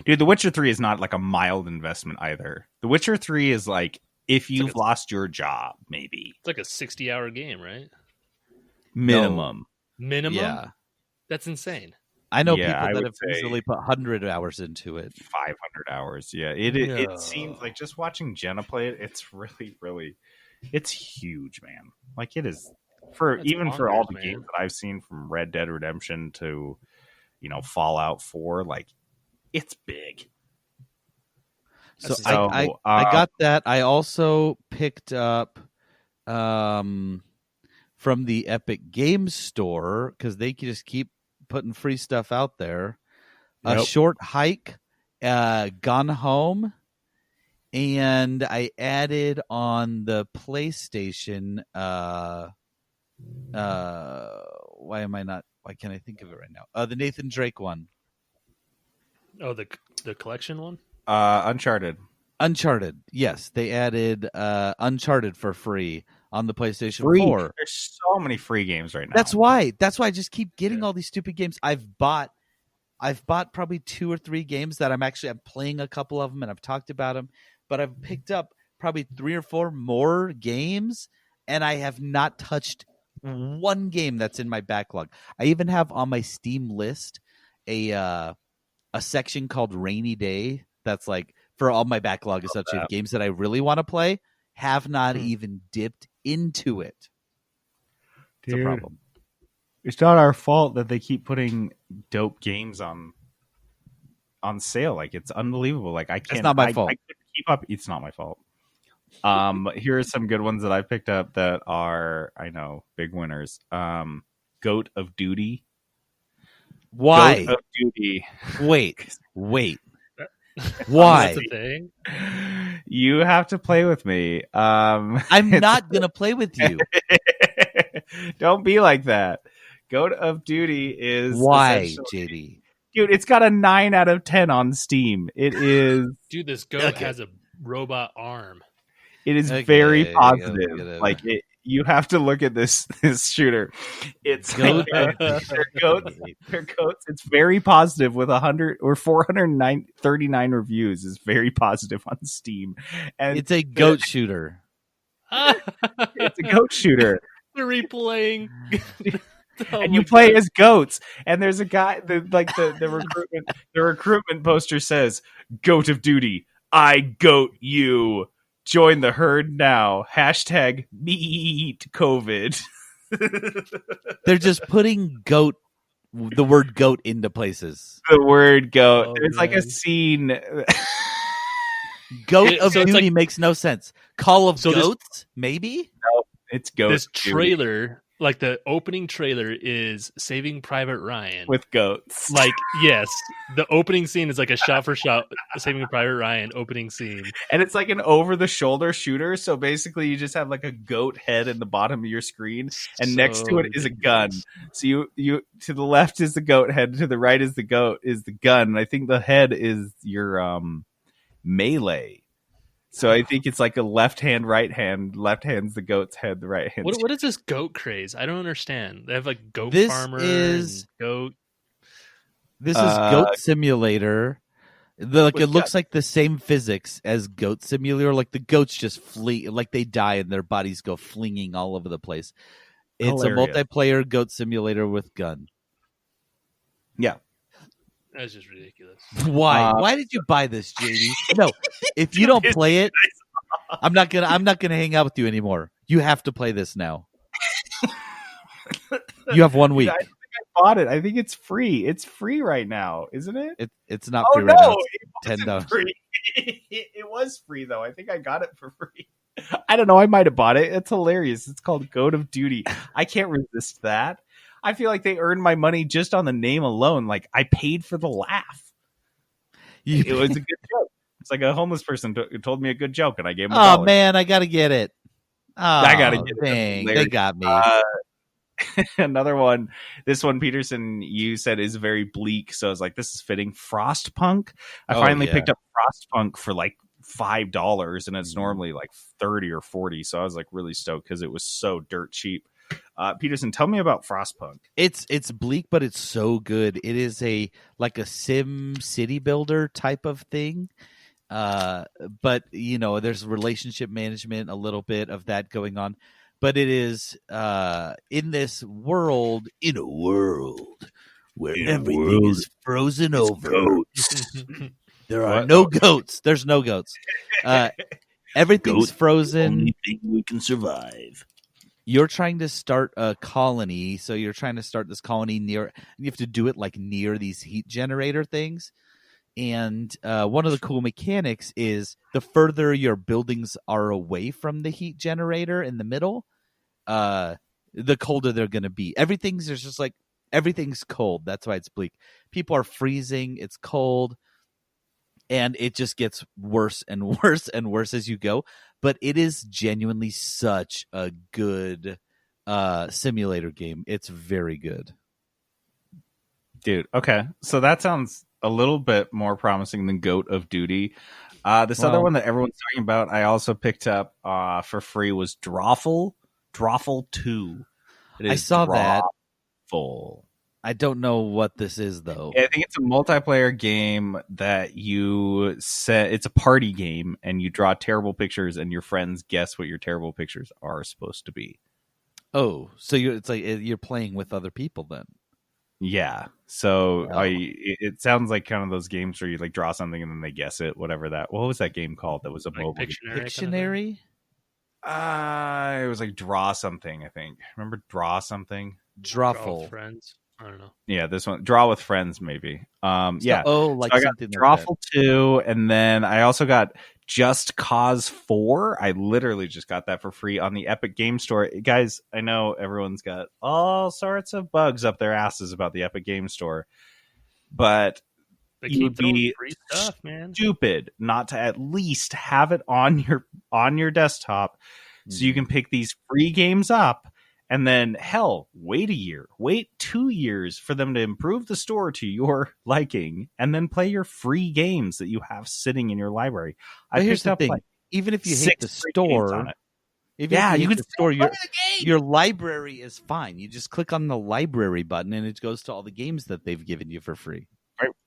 Dude, The Witcher 3 is not like a mild investment either. The Witcher 3 is like if you've lost your job, maybe.
It's like a 60-hour game, right?
Minimum.
Minimum?
Yeah.
That's insane.
I know
Yeah, I
people that
would
have
say
easily put 100 hours into it.
500 hours. Yeah. It seems like just watching Jenna play it, it's really, really, it's huge, man. Like it is for
That's
for all the
bonkers,
games
man.
that I've seen from Red Dead Redemption to, Fallout 4, like it's big.
So
So,
I got that. I also picked up from the Epic Games Store, because they can just keep putting free stuff out there. A
Yep.
Short Hike, Gone Home, and I added on the PlayStation. Why can't I think of it right now? The Nathan Drake one.
Oh, the collection one?
Uncharted.
Uncharted. Yes, they added Uncharted for free on the PlayStation 4.
There's so many free games right now.
That's why I just keep getting all these stupid games. I've bought probably 2 or 3 games that I'm playing a couple of them and I've talked about them, but I've picked up probably 3 or 4 more games and I have not touched one game that's in my backlog. I even have on my Steam list a section called Rainy Day that's like for all my backlog essentially of games that I really want to play, have not even dipped into it. It's a problem.
It's not our fault that they keep putting dope games on sale. Like it's unbelievable. Like I can't.
It's not my fault.
I couldn't keep up. It's not my fault. Here are some good ones that I picked up that are, I know, big winners. Goat of Duty.
Why?
Goat of Duty.
Wait.
That's
Why?
a thing.
You have to play with me.
I'm not gonna play with you.
Don't be like that. Goat of Duty is
Why, JD?
Dude, it's got a 9 out of 10 on Steam. It is.
Dude, this goat has a robot arm.
It is
Okay,
very
yeah,
positive.
yeah.
Like you have to look at this shooter. It's
Goat
like,
of
they're goats. It's very positive with 100 or 439 reviews. Is very positive on Steam, and
It's a goat shooter.
It's a goat shooter.
They're replaying. Oh
And
my
you play
God.
as goats. And there's a guy, the recruitment poster says, "Goat of duty, I goat you. Join the herd now. Hashtag meet COVID."
They're just putting the word goat into places.
The word goat.
Oh,
There's like a
man.
scene.
Goat
It-
of
so it's
Duty
like-
makes no sense. Call of
So this-
Goats, maybe?
It's goat
This
duty
trailer, like the opening trailer, is Saving Private Ryan.
with goats.
Like, yes, the opening scene is like a shot for shot Saving Private Ryan opening scene.
And it's like an over the shoulder shooter. So basically you just have like a goat head in the bottom of your screen. And next to it is a gun.
ridiculous.
So you to the left is the goat head, to the right is the gun. And I think the head is your melee. So I think it's like a left hand, right hand. Left hand's the goat's head, the right hand.
What is this goat craze? I don't understand. They have like goat
This
farmer
is-
and goat.
This is Goat Simulator. It
with
looks like the same physics as Goat Simulator. Like the goats just flee, like they die and their bodies go flinging all over the place. It's
Hilarious.
a multiplayer Goat Simulator with gun.
That's just ridiculous.
Why? Why did you buy this, JD? No, if you don't play it, I'm not gonna hang out with you anymore. You have to play this now. You have 1 week.
I don't think I bought it. I think it's free. It's free right now, isn't it?
It's not
Oh
free right now.
no,
It's
it wasn't
$10.
free. It was free though. I think I got it for free. I don't know. I might have bought it. It's hilarious. It's called Goat of Duty. I can't resist that. I feel like they earned my money just on the name alone. Like I paid for the laugh. It was a good joke. It's like a homeless person told me a good joke, and I gave him.
Oh man, I gotta get it. Oh,
I gotta get it. That's
dang, they
hilarious.
got me.
Another one. This one, Peterson, you said is very bleak. So I was like, this is fitting. Frostpunk. I
Oh,
finally
yeah.
picked up Frostpunk for like $5, and it's normally like 30 or 40. So I was like really stoked because it was so dirt cheap. Peterson, tell me about Frostpunk.
It's bleak, but it's so good. It is a sim city builder type of thing. But there's relationship management, a little bit of that going on. But it is in a world where everything is frozen over. There are no goats. There's no goats. Everything's frozen.
Only thing we can survive.
You're trying to start a colony, so you're trying to start this colony near. You have to do it like near these heat generator things. And one of the cool mechanics is the further your buildings are away from the heat generator in the middle, the colder they're going to be. Everything's cold. That's why it's bleak. People are freezing. It's cold. And it just gets worse and worse and worse as you go. But it is genuinely such a good simulator game. It's very good.
Dude, okay. So that sounds a little bit more promising than Goat of Duty. This other
Well-
one that everyone's talking about, I also picked up for free, was Drawful 2.
I saw that.
Drawful.
I don't know what this is, though.
I think it's a multiplayer game that you set. It's a party game, and you draw terrible pictures, and your friends guess what your terrible pictures are supposed to be.
Oh, so it's like you're playing with other people then.
Yeah. So
Oh.
it sounds like kind of those games where you like draw something and then they guess it. Whatever that. What was that game called? That was a
Like
mobile.
Pictionary. kind of thing?
Pictionary?
It was like draw something. I think. Remember draw something?
Draw with
Drawful.
friends. I don't know.
Yeah, this one. Draw with friends, maybe. Yeah.
Oh, like
So I got
something like that.
Drawful 2, and then I also got Just Cause 4. I literally just got that for free on the Epic Game Store. Guys, I know everyone's got all sorts of bugs up their asses about the Epic Game Store, but
They
You
keep
would
throwing
be
free stuff, man.
stupid not to at least have it on your desktop so you can pick these free games up. And then, hell, wait a year, wait 2 years for them to improve the store to your liking, and then play your free games that you have sitting in your library.
But here's
picked
the
up
thing:
like
even if you hate
6
the
free games on
store,
it.
even
Yeah,
if
you
hate
can
the
still
store,
play the game.
your library is fine. You just click on the library button, and it goes to all the games that they've given you for free.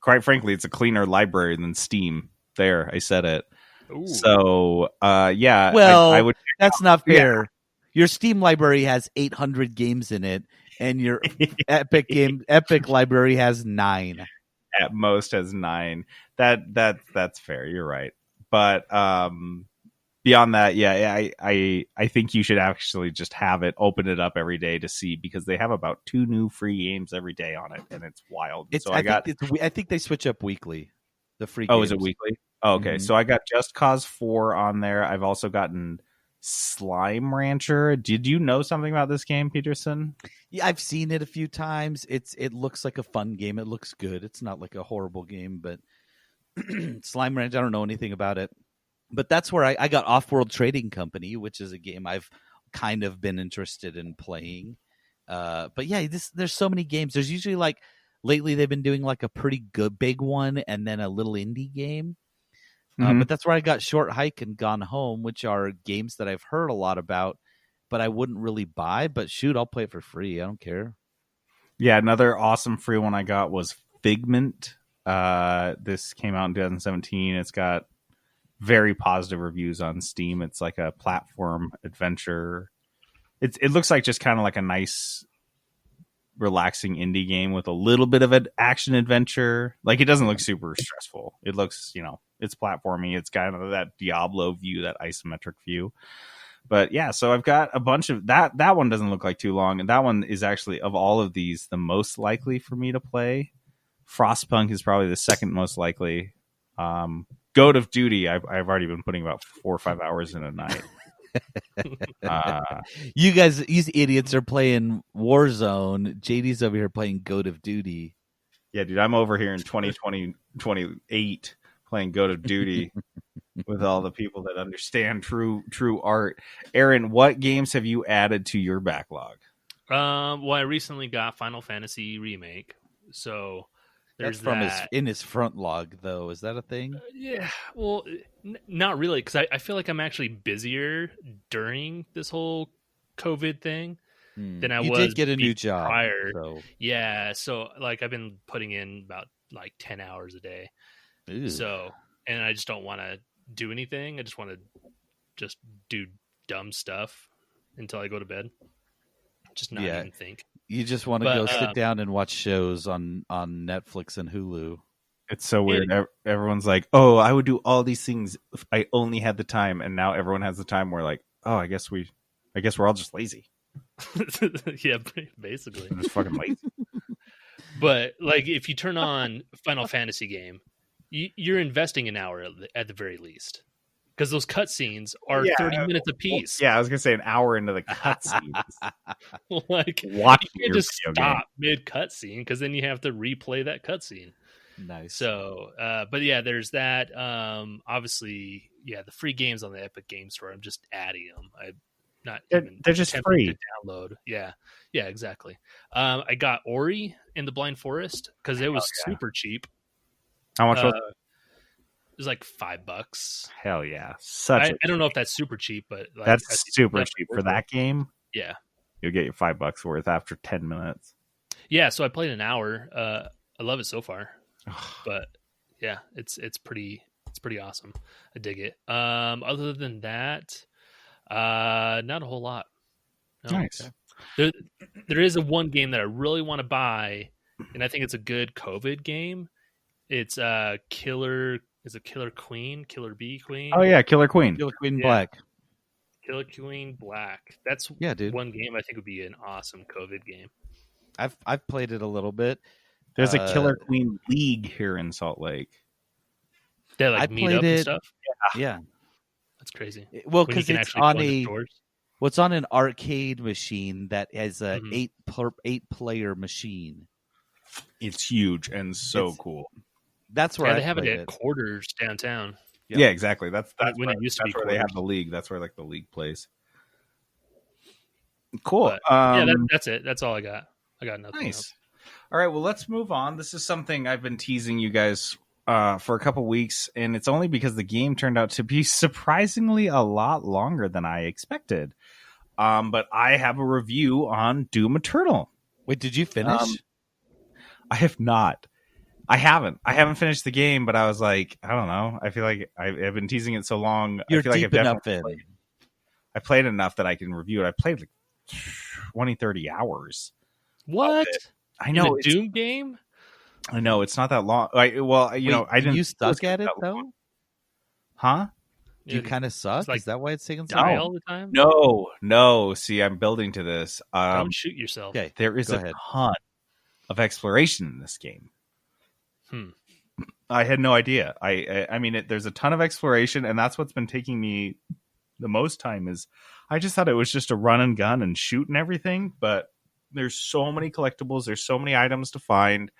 Quite frankly, it's a cleaner library than Steam. There, I said it.
Ooh.
So, yeah,
Well,
I would.
that's not
Yeah.
fair. Your Steam library has 800 games in it, and your Epic library has 9.
At most has 9. That's fair. You're right. But beyond that, yeah, I think you should actually just have it, open it up every day to see, because they have about 2 new free games every day on it, and it's wild.
I think they switch up weekly. The free.
Oh,
games.
is it weekly? Oh, okay.
Mhm.
So I got Just Cause 4 on there. I've also gotten Slime Rancher. Did you know something about this game, Peterson?
Yeah, I've seen it a few times. It looks like a fun game. It looks good. It's not like a horrible game, but Slime Ranch, I don't know anything about it. But that's where I got Off-World Trading Company, which is a game I've kind of been interested in playing. But yeah, there's so many games. There's usually like lately they've been doing like a pretty good big one and then a little indie game.
Mhm.
But that's where I got Short Hike and Gone Home, which are games that I've heard a lot about, but I wouldn't really buy. But shoot, I'll play it for free. I don't care.
Yeah, another awesome free one I got was Figment. This came out in 2017. It's got very positive reviews on Steam. It's like a platform adventure. It looks like just kind of like a nice, relaxing indie game with a little bit of an action adventure. Like, it doesn't look super stressful. It looks, it's platformy. It's kind of that Diablo view, that isometric view. But yeah, so I've got a bunch of that. That one doesn't look like too long, and that one is actually, of all of these, the most likely for me to play. Frostpunk is probably the second most likely. Goat of Duty, I've already been putting about 4 or 5 hours in a night.
You guys, these idiots are playing Warzone. JD's over here playing Goat of Duty.
Yeah, dude, I'm over here in 2028 playing Goat of Duty with all the people that understand true art. Aaron, what games have you added to your backlog?
Well, I recently got Final Fantasy Remake, so there's
That's from
that.
in his front log, though. Is that a thing?
Yeah, well, not really, because I feel like I'm actually busier during this whole COVID thing than I
You
was.
did get a new job
prior.
so.
Yeah, so like I've been putting in about like 10 hours a day.
Ew.
So, and I just don't want to do anything. I just want to just do dumb stuff until I go to bed. Just not even think.
You just want to go sit down and watch shows on Netflix and Hulu.
It's so weird. Everyone's like, "Oh, I would do all these things if I only had the time," and now everyone has the time. We're like, "Oh, I guess we're all just lazy."
Yeah, basically,
I'm just fucking lazy.
But like, if you turn on Final Fantasy game, you're investing an hour at the very least, because those cutscenes are 30 minutes apiece.
Yeah, I was gonna say an hour into the cutscenes.
Like,
watching
you can't just stop mid cutscene, because then you have to replay that cutscene.
Nice.
So, but yeah, there's that. Obviously, yeah, the free games on the Epic Game Store, I'm just adding them.
They're just free
to download. Yeah, exactly. I got Ori in the Blind Forest because it was super cheap.
How much was it?
It was like $5.
Hell yeah!
I don't know if that's super cheap, but like,
that's super cheap for that game.
Yeah,
you'll get your $5 worth after 10 minutes.
Yeah, so I played an hour. I love it so far, but yeah, it's pretty awesome. I dig it. Other than that, not a whole lot.
No. Nice.
There is one game that I really want to buy, and I think it's a good COVID game. It's Killer. Is it Killer Queen? Killer Bee Queen?
Oh yeah, Killer Queen.
Killer Queen Black.
Killer Queen Black. That's
dude.
One game I think would be an awesome COVID game.
I've played it a little bit.
There's a Killer Queen League here in Salt Lake.
They like meet up and stuff.
Yeah,
that's crazy.
Well, because it's on what's on an arcade machine that is a 8-player machine.
It's huge and so cool.
That's where
they have it at Quarters downtown.
Yeah, exactly. That's
when it used to be
where
Quarters.
They have the league. That's where like the league plays. Cool.
But, that's it. That's all I got. I got nothing else.
All right, well, let's move on. This is something I've been teasing you guys for a couple weeks, and it's only because the game turned out to be surprisingly a lot longer than I expected. But I have a review on Doom Eternal.
Wait, did you finish?
I have not. I haven't finished the game, but I was like, I don't know. I feel like I've been teasing it so long.
You're
I feel like
deep
I've
enough
definitely
in.
I played enough that I can review it. I played like 20, 30 hours.
What?
I
In
know
a Doom game?
I know it's not that long. I didn't.
You
think it was
suck at it
that long.
though.
Huh?
Do you kind of suck?
like
Is that why it's taking so
Die
long?
all the time?
No. See, I'm building to this.
Don't shoot yourself.
Okay,
There is
go
a
ahead.
ton of exploration in this game.
Hmm.
I had no idea. I mean, there's a ton of exploration, and that's what's been taking me the most time. Is I just thought it was just a run and gun and shoot and everything, but there's so many collectibles. There's so many items to find.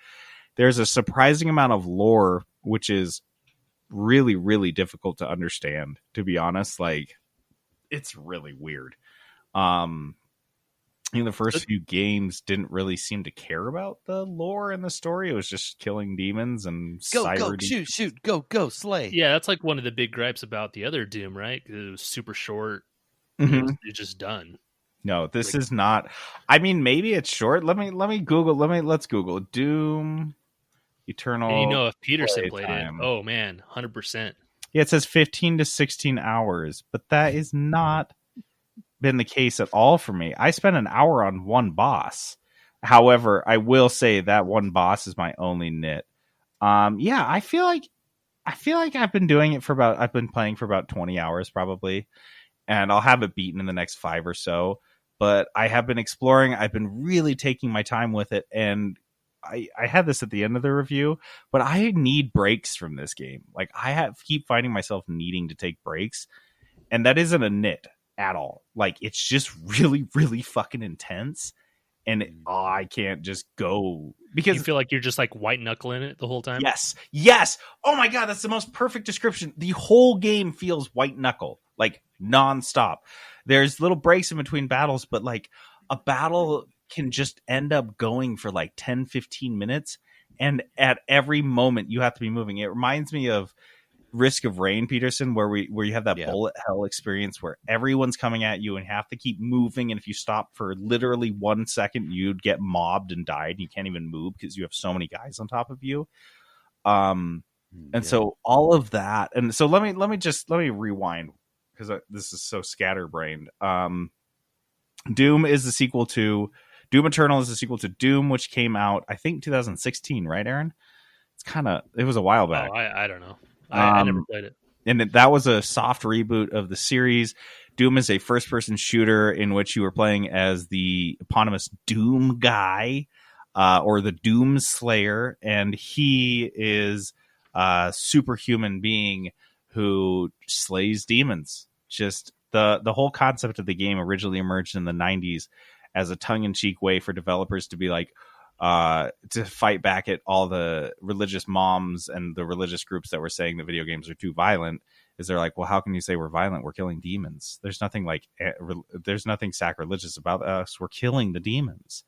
There's a surprising amount of lore, which is really, really difficult to understand, to be honest. Like, it's really weird. The first few games didn't really seem to care about the lore and the story. It was just killing demons and
Go,
cyber
shoot, go, slay.
Yeah, that's like one of the big gripes about the other Doom, right? 'Cause it was super short.
Mhm.
It's just done.
No, this is not. I mean, maybe it's short. Let's Google Doom Eternal.
And you know, if Peterson played
playtime.
it, oh man, 100%.
Yeah, it says 15 to 16 hours, but that is not been the case at all for me. I spent an hour on one boss. However, I will say that one boss is my only nit. Yeah, I feel like I've been playing for about 20 hours probably, and I'll have it beaten in the next 5 or so. But I have been exploring. I've been really taking my time with it, and I had this at the end of the review, but I need breaks from this game. Like, keep finding myself needing to take breaks, and that isn't a nit at all. Like, it's just really, really fucking intense, and I can't just go because
You feel like you're just like white knuckling it the whole time?
Yes. Oh my god, that's the most perfect description. The whole game feels white knuckle, like nonstop. There's little breaks in between battles, but like a battle can just end up going for like 10, 15 minutes. And at every moment you have to be moving. It reminds me of Risk of Rain, Peterson, where you have that bullet hell experience where everyone's coming at you and you have to keep moving. And if you stop for literally 1 second, you'd get mobbed and died. You can't even move because you have so many guys on top of you. So all of that. And so let me rewind because this is so scatterbrained. Doom is the sequel to Doom Eternal is the sequel to Doom, which came out, I think, 2016, right, Aaron? It was a while back.
Oh, I don't know. I never played it.
And that was a soft reboot of the series. Doom is a first-person shooter in which you were playing as the eponymous Doom guy, or the Doom Slayer, and he is a superhuman being who slays demons. Just the whole concept of the game originally emerged in the 90s as a tongue-in-cheek way for developers to be like, to fight back at all the religious moms and the religious groups that were saying that video games are too violent. Is they're like, well, how can you say we're violent? We're killing demons. There's nothing there's nothing sacrilegious about us. We're killing the demons.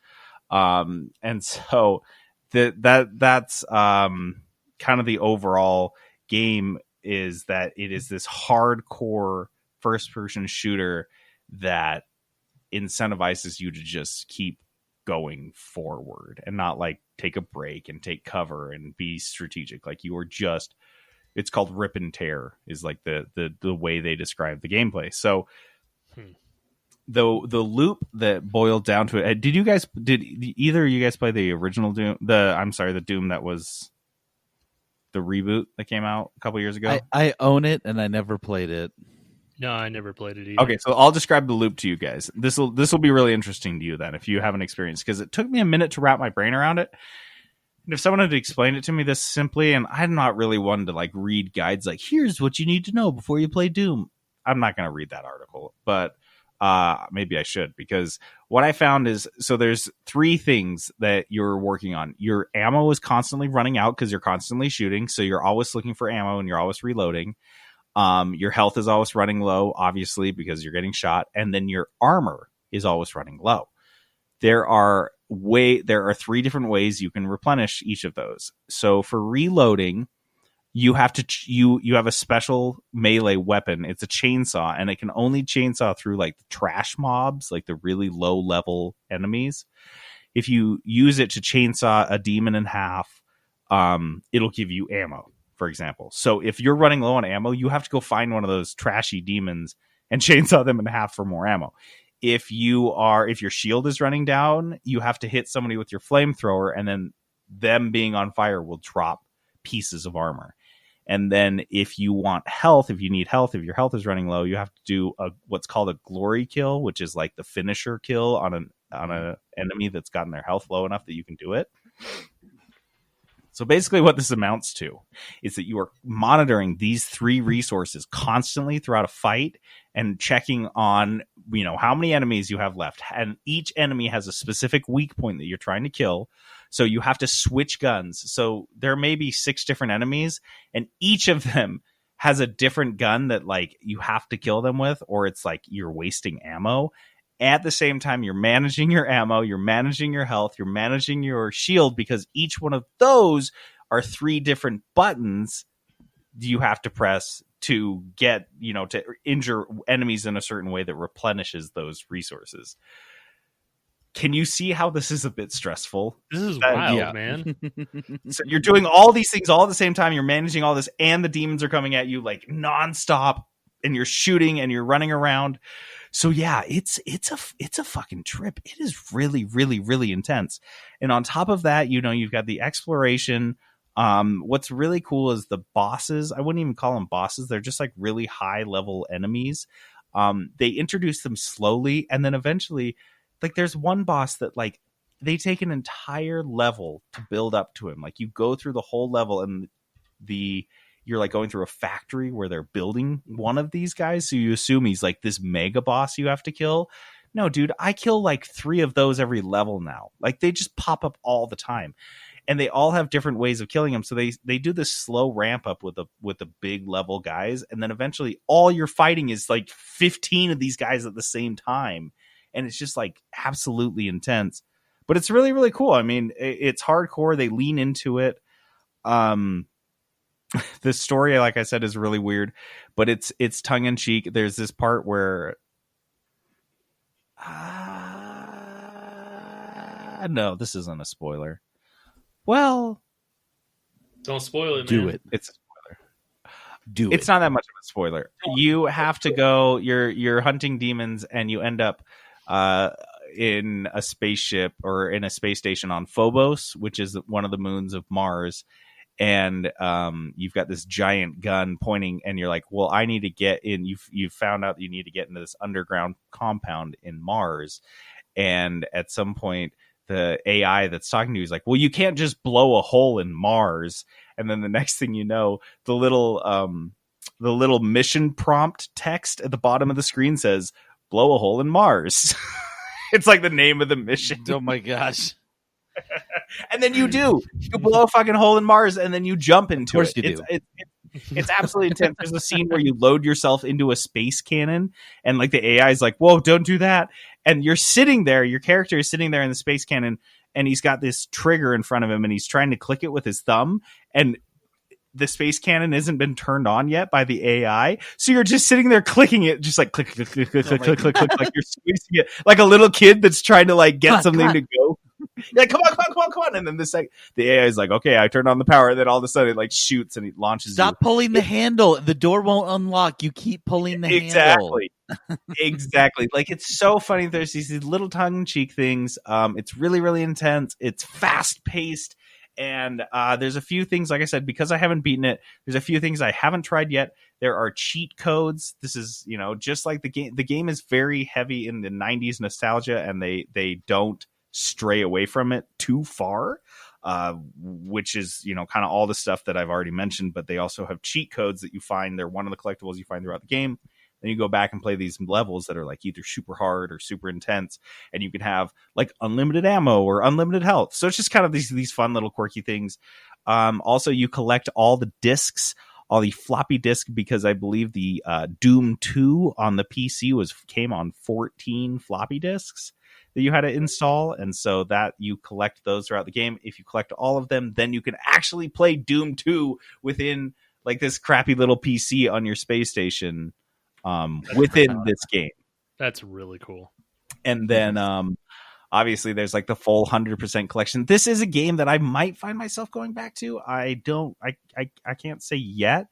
And so that's kind of the overall game, is that it is this hardcore first person shooter that incentivizes you to just keep going forward and not like take a break and take cover and be strategic. Like, you are just, it's called rip and tear is like the way they describe the gameplay. So the loop that boiled down to it, did either of you guys play the original Doom, the Doom that was the reboot that came out a couple years ago?
I own it and I never played it.
No, I never played it either.
Okay, so I'll describe the loop to you guys. This will be really interesting to you then if you haven't experienced, because it took me a minute to wrap my brain around it. And if someone had explained it to me this simply, and I'm not really one to like read guides like, here's what you need to know before you play Doom. I'm not going to read that article, but maybe I should, because what I found is, so there's 3 things that you're working on. Your ammo is constantly running out because you're constantly shooting, so you're always looking for ammo and you're always reloading. Your health is always running low, obviously, because you're getting shot. And then your armor is always running low. There are 3 different ways you can replenish each of those. So for reloading, you have you have a special melee weapon. It's a chainsaw, and it can only chainsaw through like the trash mobs, like the really low level enemies. If you use it to chainsaw a demon in half, it'll give you ammo, for example. So if you're running low on ammo, you have to go find one of those trashy demons and chainsaw them in half for more ammo. If your shield is running down, you have to hit somebody with your flamethrower, and then them being on fire will drop pieces of armor. And then if you want health, if you need health, if your health is running low, you have to do what's called a glory kill, which is like the finisher kill on an enemy that's gotten their health low enough that you can do it. So basically what this amounts to is that you are monitoring these 3 resources constantly throughout a fight and checking on, how many enemies you have left. And each enemy has a specific weak point that you're trying to kill. So you have to switch guns. So there may be 6 different enemies, and each of them has a different gun that like you have to kill them with, or it's like you're wasting ammo. At the same time, you're managing your ammo, you're managing your health, you're managing your shield, because each one of those are 3 different buttons you have to press to get, to injure enemies in a certain way that replenishes those resources. Can you see how this is a bit stressful?
This is wild, man.
So you're doing all these things all at the same time. You're managing all this, and the demons are coming at you like nonstop, and you're shooting and you're running around. So yeah, it's a fucking trip. It is really, really, really intense. And on top of that, you've got the exploration. What's really cool is the bosses. I wouldn't even call them bosses. They're just like really high level enemies. They introduce them slowly, and then eventually, like there's one boss that like they take an entire level to build up to him. Like you go through the whole level, and you're like going through a factory where they're building one of these guys. So you assume he's like this mega boss you have to kill. No, dude, I kill like 3 of those every level now. Like they just pop up all the time, and they all have different ways of killing them. So they do this slow ramp up with the big level guys. And then eventually all you're fighting is like 15 of these guys at the same time. And it's just like absolutely intense, but it's really, really cool. I mean, it's hardcore. They lean into it. The story, like I said, is really weird, but it's tongue in cheek. There's this part where, no, this isn't a spoiler. Well,
Don't spoil it, man.
Do it.
It's a spoiler.
Do
It's
it.
not that much of a spoiler. You have to go. You're hunting demons, and you end up in a spaceship or in a space station on Phobos, which is one of the moons of Mars. And you've got this giant gun pointing, and you're like, well, I need to get in. You've found out that you need to get into this underground compound in Mars. And at some point, the AI that's talking to you is like, well, you can't just blow a hole in Mars. And then the next thing you know, the little mission prompt text at the bottom of the screen says, blow a hole in Mars. It's like the name of the mission.
Oh my gosh.
And then you blow a fucking hole in Mars, and then you jump into it.
Of course you do.
It's absolutely intense. There's a scene where you load yourself into a space cannon, and like the AI is like, whoa, don't do that. And you're sitting there, your character is sitting there in the space cannon, and he's got this trigger in front of him, and he's trying to click it with his thumb, and the space cannon hasn't been turned on yet by the AI. So you're just sitting there clicking it, just like click, click, click, click, click, click, click, click, like you're squeezing it like a little kid that's trying to like get something to go. Yeah, come on. And then the AI is like, okay, I turned on the power. And then all of a sudden it like shoots and it launches.
Stop pulling the handle. The door won't unlock. You keep pulling the handle.
Exactly. Like it's so funny. There's these little tongue-in-cheek things. It's really, really intense. It's fast-paced. And there's a few things, like I said, because I haven't beaten it, there's a few things I haven't tried yet. There are cheat codes. This is, just like the game. The game is very heavy in the 90s nostalgia, and they don't stray away from it too far, which is, kind of all the stuff that I've already mentioned. But they also have cheat codes that you find. They're one of the collectibles you find throughout the game. Then you go back and play these levels that are like either super hard or super intense, and you can have like unlimited ammo or unlimited health. So it's just kind of these fun little quirky things. Also, you collect all the discs, all the floppy disk, because I believe the Doom 2 on the PC came on 14 floppy disks that you had to install, and so that you collect those throughout the game. If you collect all of them, then you can actually play Doom 2 within like this crappy little PC on your space station. Within this game.
That's really cool.
And then Obviously, there's like the full 100% collection. This is a game that I might find myself going back to. I can't say yet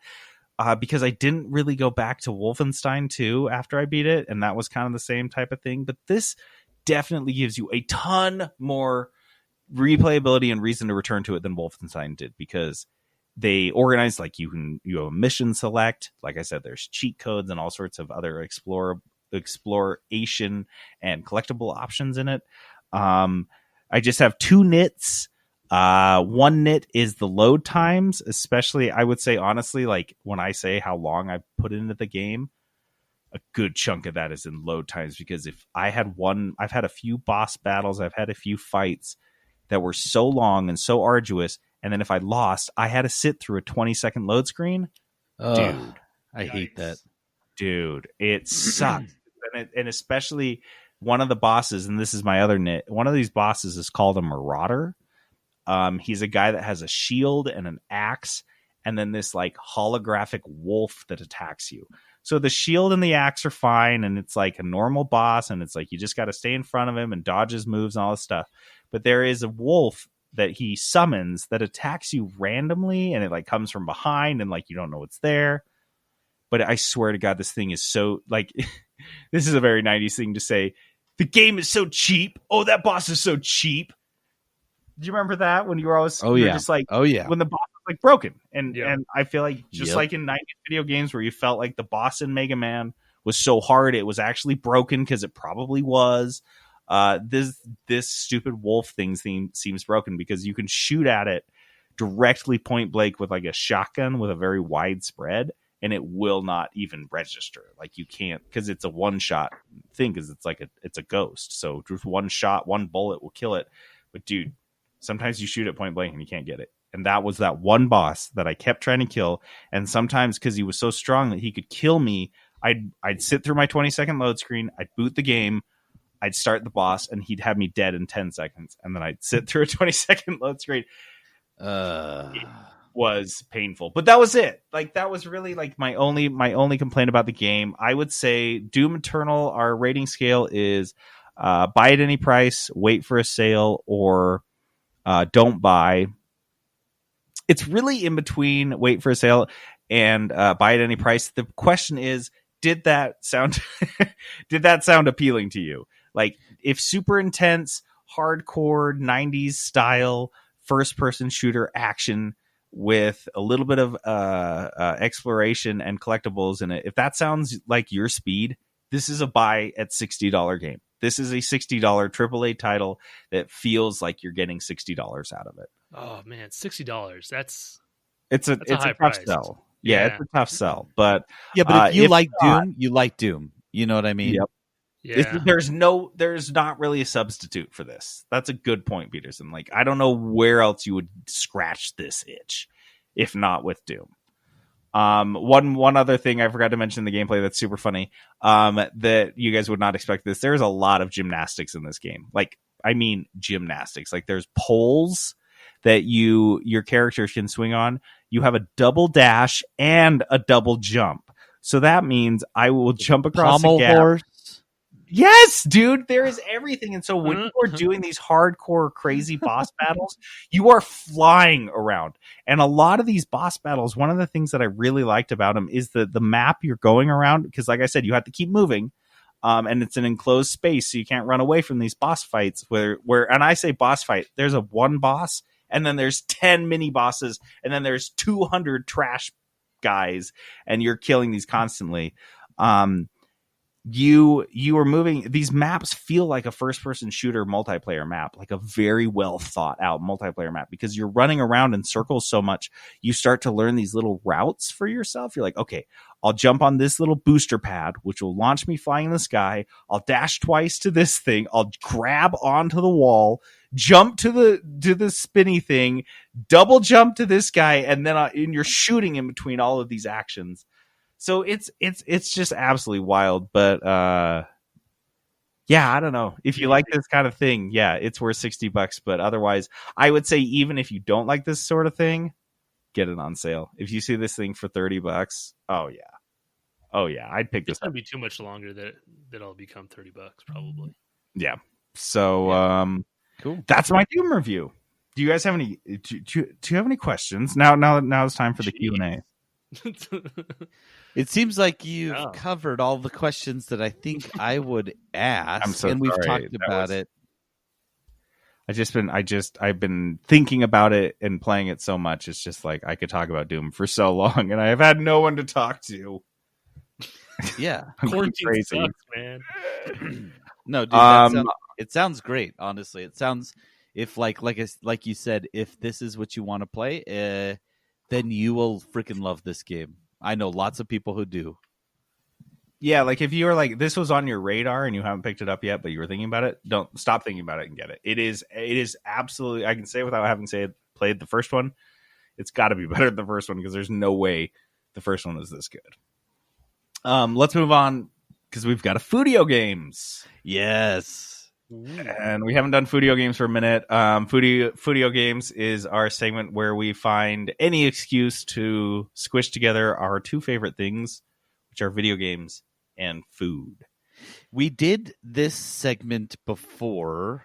because I didn't really go back to Wolfenstein 2 after I beat it, and that was kind of the same type of thing. But this definitely gives you a ton more replayability and reason to return to it than Wolfenstein did, because they organize, like, you have a mission select. Like I said, there's cheat codes and all sorts of other exploration and collectible options in it. I just have 2 nits. One nit is the load times, especially, I would say, honestly, like when I say how long I put into the game, a good chunk of that is in load times, because if I've had a few boss battles, I've had a few fights that were so long and so arduous, and then if I lost, I had to sit through a 20-second load screen. Dude,
I hate that.
Dude, it sucks. And especially one of the bosses, and this is my other nit, one of these bosses is called a Marauder. He's a guy that has a shield and an axe, and then this like holographic wolf that attacks you. So the shield and the axe are fine, and it's like a normal boss, and it's like you just got to stay in front of him and dodge his moves and all this stuff. But there is a wolf that he summons that attacks you randomly, and it like comes from behind, and like you don't know what's there. But I swear to God, this thing is so like this is a very 90s thing to say. The game is so cheap. Oh, that boss is so cheap. Do you remember that when you were always just like, when the boss was like broken? And I feel like just like in 90s video games where you felt like the boss in Mega Man was so hard it was actually broken, because it probably was. This stupid wolf thing seems broken because you can shoot at it directly point blank with like a shotgun with a very wide spread, and it will not even register. Like you can't, because it's a one shot thing, because it's a ghost. So just one shot, one bullet will kill it. But dude, sometimes you shoot at point blank and you can't get it. And that was that one boss that I kept trying to kill. And sometimes, because he was so strong that he could kill me, I'd sit through my 20-second load screen, I'd boot the game, I'd start the boss, and he'd have me dead in 10 seconds. And then I'd sit through a 20-second load screen. It was painful. But that was it. Like, that was really like my only complaint about the game. I would say Doom Eternal, our rating scale is buy at any price, wait for a sale, or don't buy. It's really in between wait for a sale and buy at any price. The question is, did that sound appealing to you? Like, if super intense, hardcore 90s style first person shooter action with a little bit of exploration and collectibles in it, if that sounds like your speed, this is a buy at $60 game. This is a $60 AAA title that feels like you're getting $60 out of it.
Oh man, $60.
It's a tough sell. Yeah, it's a tough sell. But
if you like Doom, you like Doom. You know what I mean?
Yep.
Yeah.
There's not really a substitute for this. That's a good point, Peterson. Like, I don't know where else you would scratch this itch, if not with Doom. One other thing I forgot to mention in the gameplay that's super funny, that you guys would not expect this. There's a lot of gymnastics in this game. Like, I mean gymnastics. Like, there's poles that your character can swing on. You have a double dash and a double jump. So that means I will jump across the gap.
Horse.
Yes, dude, there is everything. And so when you are doing these hardcore crazy boss battles, you are flying around. And a lot of these boss battles, one of the things that I really liked about them is the map you're going around, because like I said, you have to keep moving. And it's an enclosed space, so you can't run away from these boss fights where and I say boss fight, there's a one boss, and then there's 10 mini bosses, and then there's 200 trash guys, and you're killing these constantly. You are moving. These maps feel like a first-person shooter multiplayer map, like a very well thought out multiplayer map, because you're running around in circles so much. You start to learn these little routes for yourself. You're like, okay, I'll jump on this little booster pad, which will launch me flying in the sky. I'll dash twice to this thing. I'll grab onto the wall, jump to the spinny thing, double jump to this guy, and then and you're shooting in between all of these actions. So it's just absolutely wild. But yeah, I don't know. If you like this kind of thing, yeah, it's worth $60. But otherwise, I would say even if you don't like this sort of thing, get it on sale. If you see this thing for $30, oh yeah, I'd pick this
It's gonna
up.
be too much longer that it'll become $30 probably.
Yeah. So
Cool.
that's my Doom review. Do you guys have any? Do you have any questions? Now it's time for the Q&A.
It seems like you've
Oh.
covered all the questions that I think I would ask,
I'm so
and we've
sorry.
talked
That
about
was-
it.
I've been thinking about it and playing it so much. It's just like I could talk about Doom for so long, and I have had no one to talk to.
Yeah.
I'm going
Quarantine
crazy.
sucks, man.
No, dude, it sounds great. Honestly, it sounds if like you said, if this is what you want to play, then you will freaking love this game. I know lots of people who do.
Yeah, like if you were like this was on your radar and you haven't picked it up yet, but you were thinking about it, don't stop thinking about it and get it. It is absolutely. I can say without having played the first one, it's got to be better than the first one because there's no way the first one was this good. Let's move on because we've got a Foodio Games.
Yes.
And we haven't done Foodio Games for a minute. Foodio Games is our segment where we find any excuse to squish together our two favorite things, which are video games and food.
We did this segment before,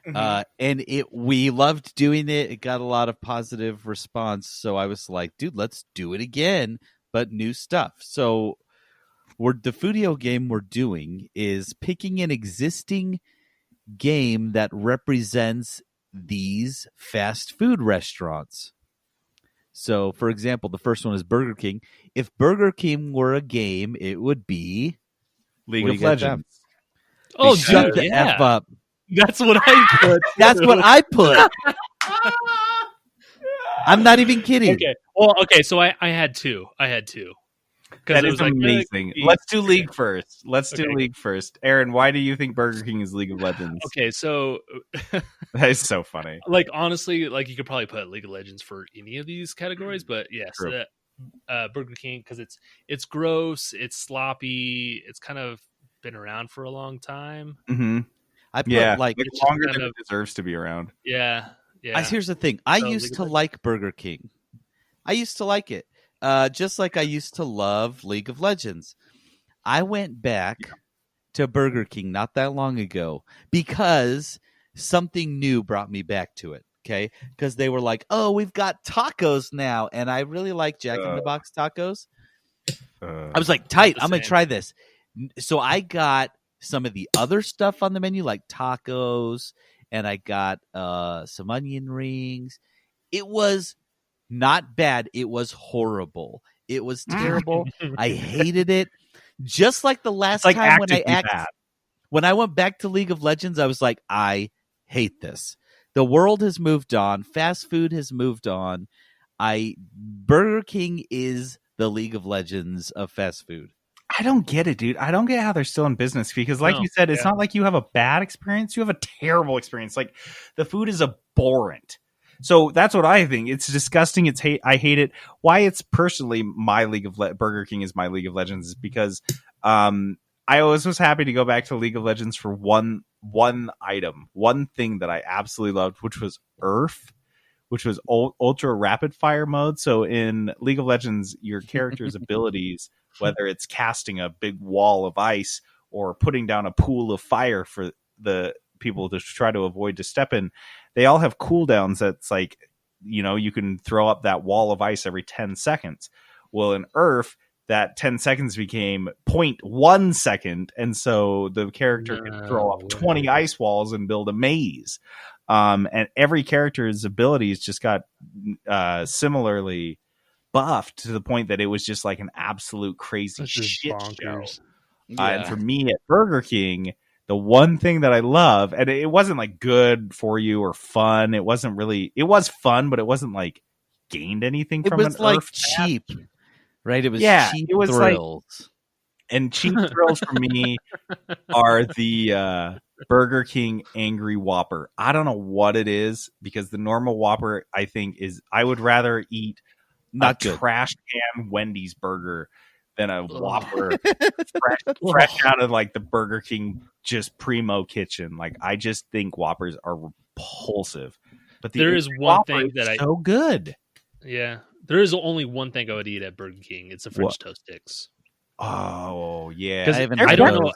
and we loved doing it. It got a lot of positive response. So I was like, dude, let's do it again, but new stuff. So the Foodio game we're doing is picking an existing game that represents these fast food restaurants. So, for example, the first one is Burger King. If Burger King were a game, it would be
League
What do
of
you guys
Legends.
Oh,
Shut
dude,
the
yeah.
F up.
That's what I put.
That's what I put. I'm not even kidding.
Okay. Well, okay. So I had two. Because
That
it
is
was like,
amazing. Let's do League first. League first. Aaron, why do you think Burger King is League of Legends?
okay. So,
That is so funny.
like, honestly, like you could probably put League of Legends for any of these categories, but yes,
True.
Burger King because it's gross, it's sloppy, it's kind of been around for a long time.
Mm-hmm.
I put
Like
it's just
longer
kind
than
of-
it deserves to be around.
Yeah.
Here's the thing. I
So,
used
League
to
of
like Burger King. I used to like it. Just like I used to love League of Legends. I went back to Burger King not that long ago because something new brought me back to it. Okay. Because they were like, oh, we've got tacos now. And I really like Jack in the Box tacos. I was like, tight. I'm going to try this. So I got some of the other stuff on the menu, like tacos, and I got some onion rings. It was not bad. It was horrible. It was terrible. I hated it. Just like the last
It's like
time when I went back to League of Legends, I was like, I hate this. The world has moved on. Fast food has moved on. Burger King is the League of Legends of fast food.
I don't get it, dude. I don't get how they're still in business because, like you said, it's not like you have a bad experience. You have a terrible experience. Like the food is abhorrent. So that's what I think. It's disgusting. I hate it. Why it's personally my Burger King is my League of Legends is because I always was happy to go back to League of Legends for one item, one thing that I absolutely loved, which was Earth, which was ultra rapid fire mode. So in League of Legends, your character's abilities, whether it's casting a big wall of ice or putting down a pool of fire for the people to try to avoid to step in, they all have cooldowns that's like, you can throw up that wall of ice every 10 seconds. Well, in Earth, that 10 seconds became 0.1 second, and so the character could throw up 20 ice walls and build a maze. And every character's abilities just got similarly buffed to the point that it was just like an absolute crazy
This is
shit show.
bonkers.
And for me at Burger King, the one thing that I love, and it wasn't like good for you or fun. It was fun, but it wasn't like gained anything from it.
It was like cheap, right? It was cheap
it was
thrills.
And cheap thrills for me are the Burger King Angry Whopper. I don't know what it is because the normal Whopper, I think, I would rather eat a trash can Wendy's burger than a Whopper fresh out of like the Burger King just primo kitchen. Like I just think Whoppers are repulsive. But
there is one
Whopper
thing that
is so good.
Yeah, there is only one thing I would eat at Burger King. It's the French toast sticks.
Oh yeah,
I don't know.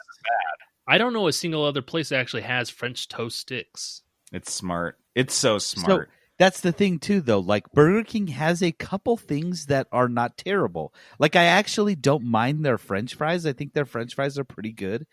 I don't know a single other place that actually has French toast sticks.
It's smart. It's so smart.
So that's the thing too, though. Like Burger King has a couple things that are not terrible. Like I actually don't mind their French fries. I think their French fries are pretty good.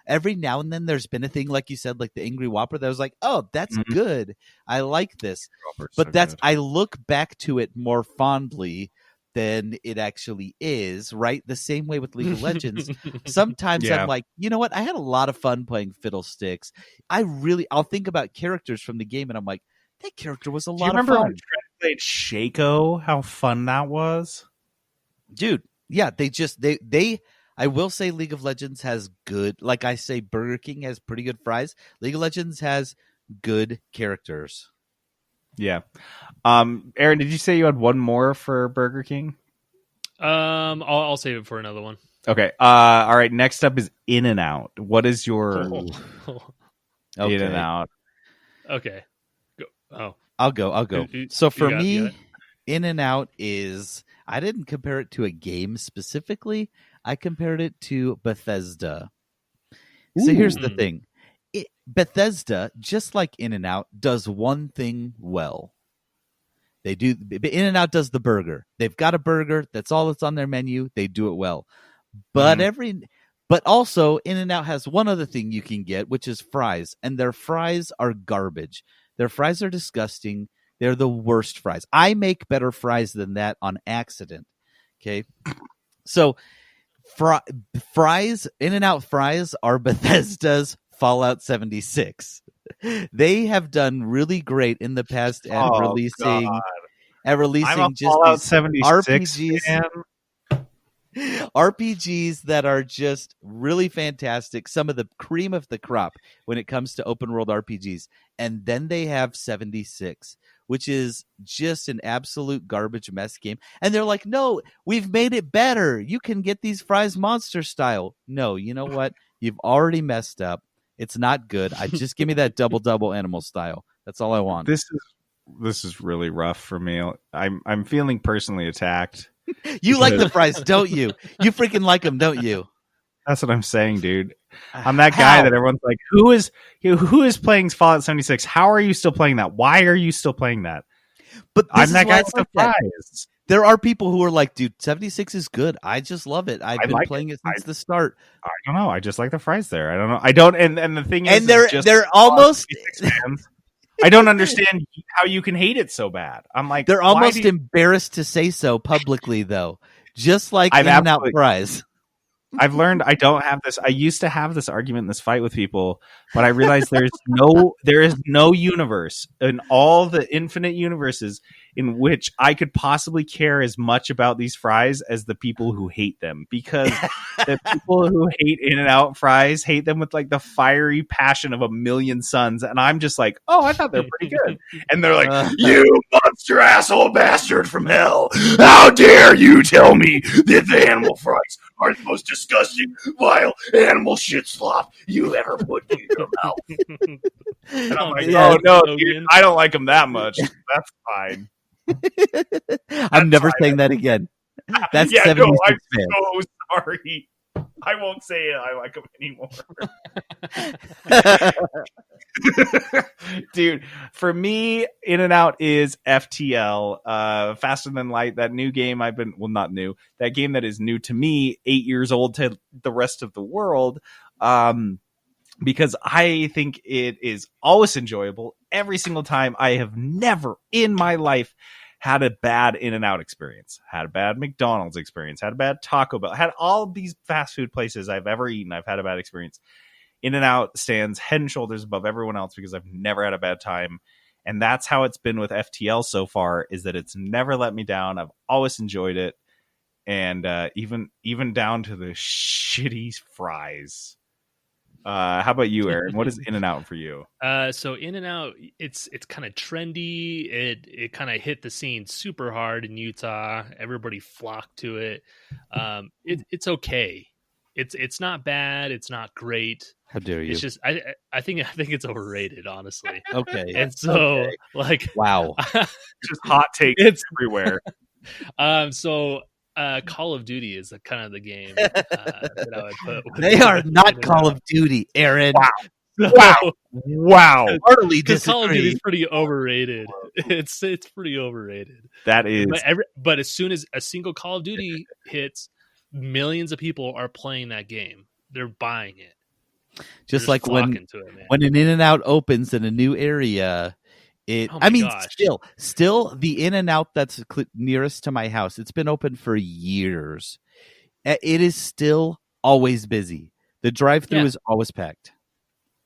Every now and then there's been a thing, like you said, like the Angry Whopper that was like, oh, that's
Mhm.
good. I like this.
Whopper's
But
so
that's
good.
I look back to it more fondly than it actually is, right? The same way with League of Legends. Sometimes
Yeah.
I'm like, you know what? I had a lot of fun playing Fiddlesticks. I'll think about characters from the game and I'm like, that character was a
Do you
lot of
remember
fun.
when Trent played Shaco? How fun that was.
Dude, yeah, they I will say League of Legends has good, like I say Burger King has pretty good fries. League of Legends has good characters.
Yeah. Aaron, did you say you had one more for Burger King?
I'll save it for another one.
Okay. All right. Next up is In-N-Out. What is your
Okay.
In-N-Out?
Okay. Go. Oh,
I'll go.
You
So for
got
me,
it.
In-N-Out is, I didn't compare it to a game specifically. I compared it to Bethesda. So here's the
Ooh.
thing. Bethesda, just like In-N-Out, does one thing well. In-N-Out does the burger. They've got a burger. That's all that's on their menu. They do it well. But but also In-N-Out has one other thing you can get, which is fries. And their fries are garbage. Their fries are disgusting. They're the worst fries. I make better fries than that on accident. Okay. So fries, In-N-Out fries are Bethesda's Fallout 76. They have done really great in the past at
Oh,
releasing
God.
at releasing
I'm a
just
Fallout
these
76
RPGs.
fan.
RPGs that are just really fantastic, some of the cream of the crop when it comes to open world RPGs. And then they have 76, which is just an absolute garbage mess game. And they're like, no, we've made it better. You can get these fries monster style. No, you know what? You've already messed up. It's not good. Just give me that double animal style. That's all I want.
This is really rough for me. I'm feeling personally attacked.
You like the fries, don't you? You freaking like them, don't you?
That's what I'm saying, dude. I'm that guy that everyone's like, who is playing Fallout 76? How are you still playing that? Why are you still playing that?
But
I'm that guy with the
that.
fries.
There are people who are like, dude, 76 is good. I just love it. I've been
like
playing it since the start.
I don't know. I just like the fries there. I don't know. I don't. And the thing is,
And they're almost
76 fans. I don't understand how you can hate it so bad. I'm like,
they're almost embarrassed to say so publicly, though. Just like In-N-Out fries.
I've learned I don't have this. I used to have this argument in this fight with people, but I realized there is no universe in all the infinite universes in which I could possibly care as much about these fries as the people who hate them, because the people who hate In-N-Out fries hate them with like the fiery passion of a million suns, and I'm just like, oh, I thought they're pretty good, and they're like,
You monster asshole bastard from hell! How dare you tell me that the animal fries are the most disgusting, vile animal shit slop you ever put in your mouth?
and I'm like,
Yeah,
oh no,
so
dude,
good.
I don't like them that much. That's fine.
I'm never saying that again. That's
Yeah,
76
no, I'm
fans.
so sorry. I won't say it. I like them anymore. Dude, for me, In-N-Out is FTL, Faster Than Light, that new game not new, that game that is new to me, 8 years old to the rest of the world, because I think it is always enjoyable. Every single time, I have never in my life had a bad In-N-Out experience, had a bad McDonald's experience, had a bad Taco Bell, had all these fast food places I've ever eaten. I've had a bad experience. In-N-Out stands head and shoulders above everyone else because I've never had a bad time. And that's how it's been with FTL so far, is that it's never let me down. I've always enjoyed it. And even down to the shitty fries. How about you, Aaron? What is In-N-Out for you?
So In-N-Out, it's kind of trendy. It kind of hit the scene super hard in Utah. Everybody flocked to it. It's okay. It's not bad. It's not great.
How dare you?
It's just I think it's overrated, honestly.
Okay.
And so
Okay.
like
Wow.
Just hot takes
It's-
everywhere.
So Call of Duty is kind of the game that I would put.
They are not
In and
Call
out.
of Duty, Aaron.
Wow.
Heartily
Because Call of Duty
disagree.
is pretty overrated. It's pretty overrated.
That is
But as soon as a single Call of Duty hits, millions of people are playing that game. They're buying it.
Just
They're
like when
flocking to it, man.
an In-N-Out opens in a new area,
Oh my gosh.
still the In-N-Out that's nearest to my house, it's been open for years. It is still always busy. The drive-through is always packed.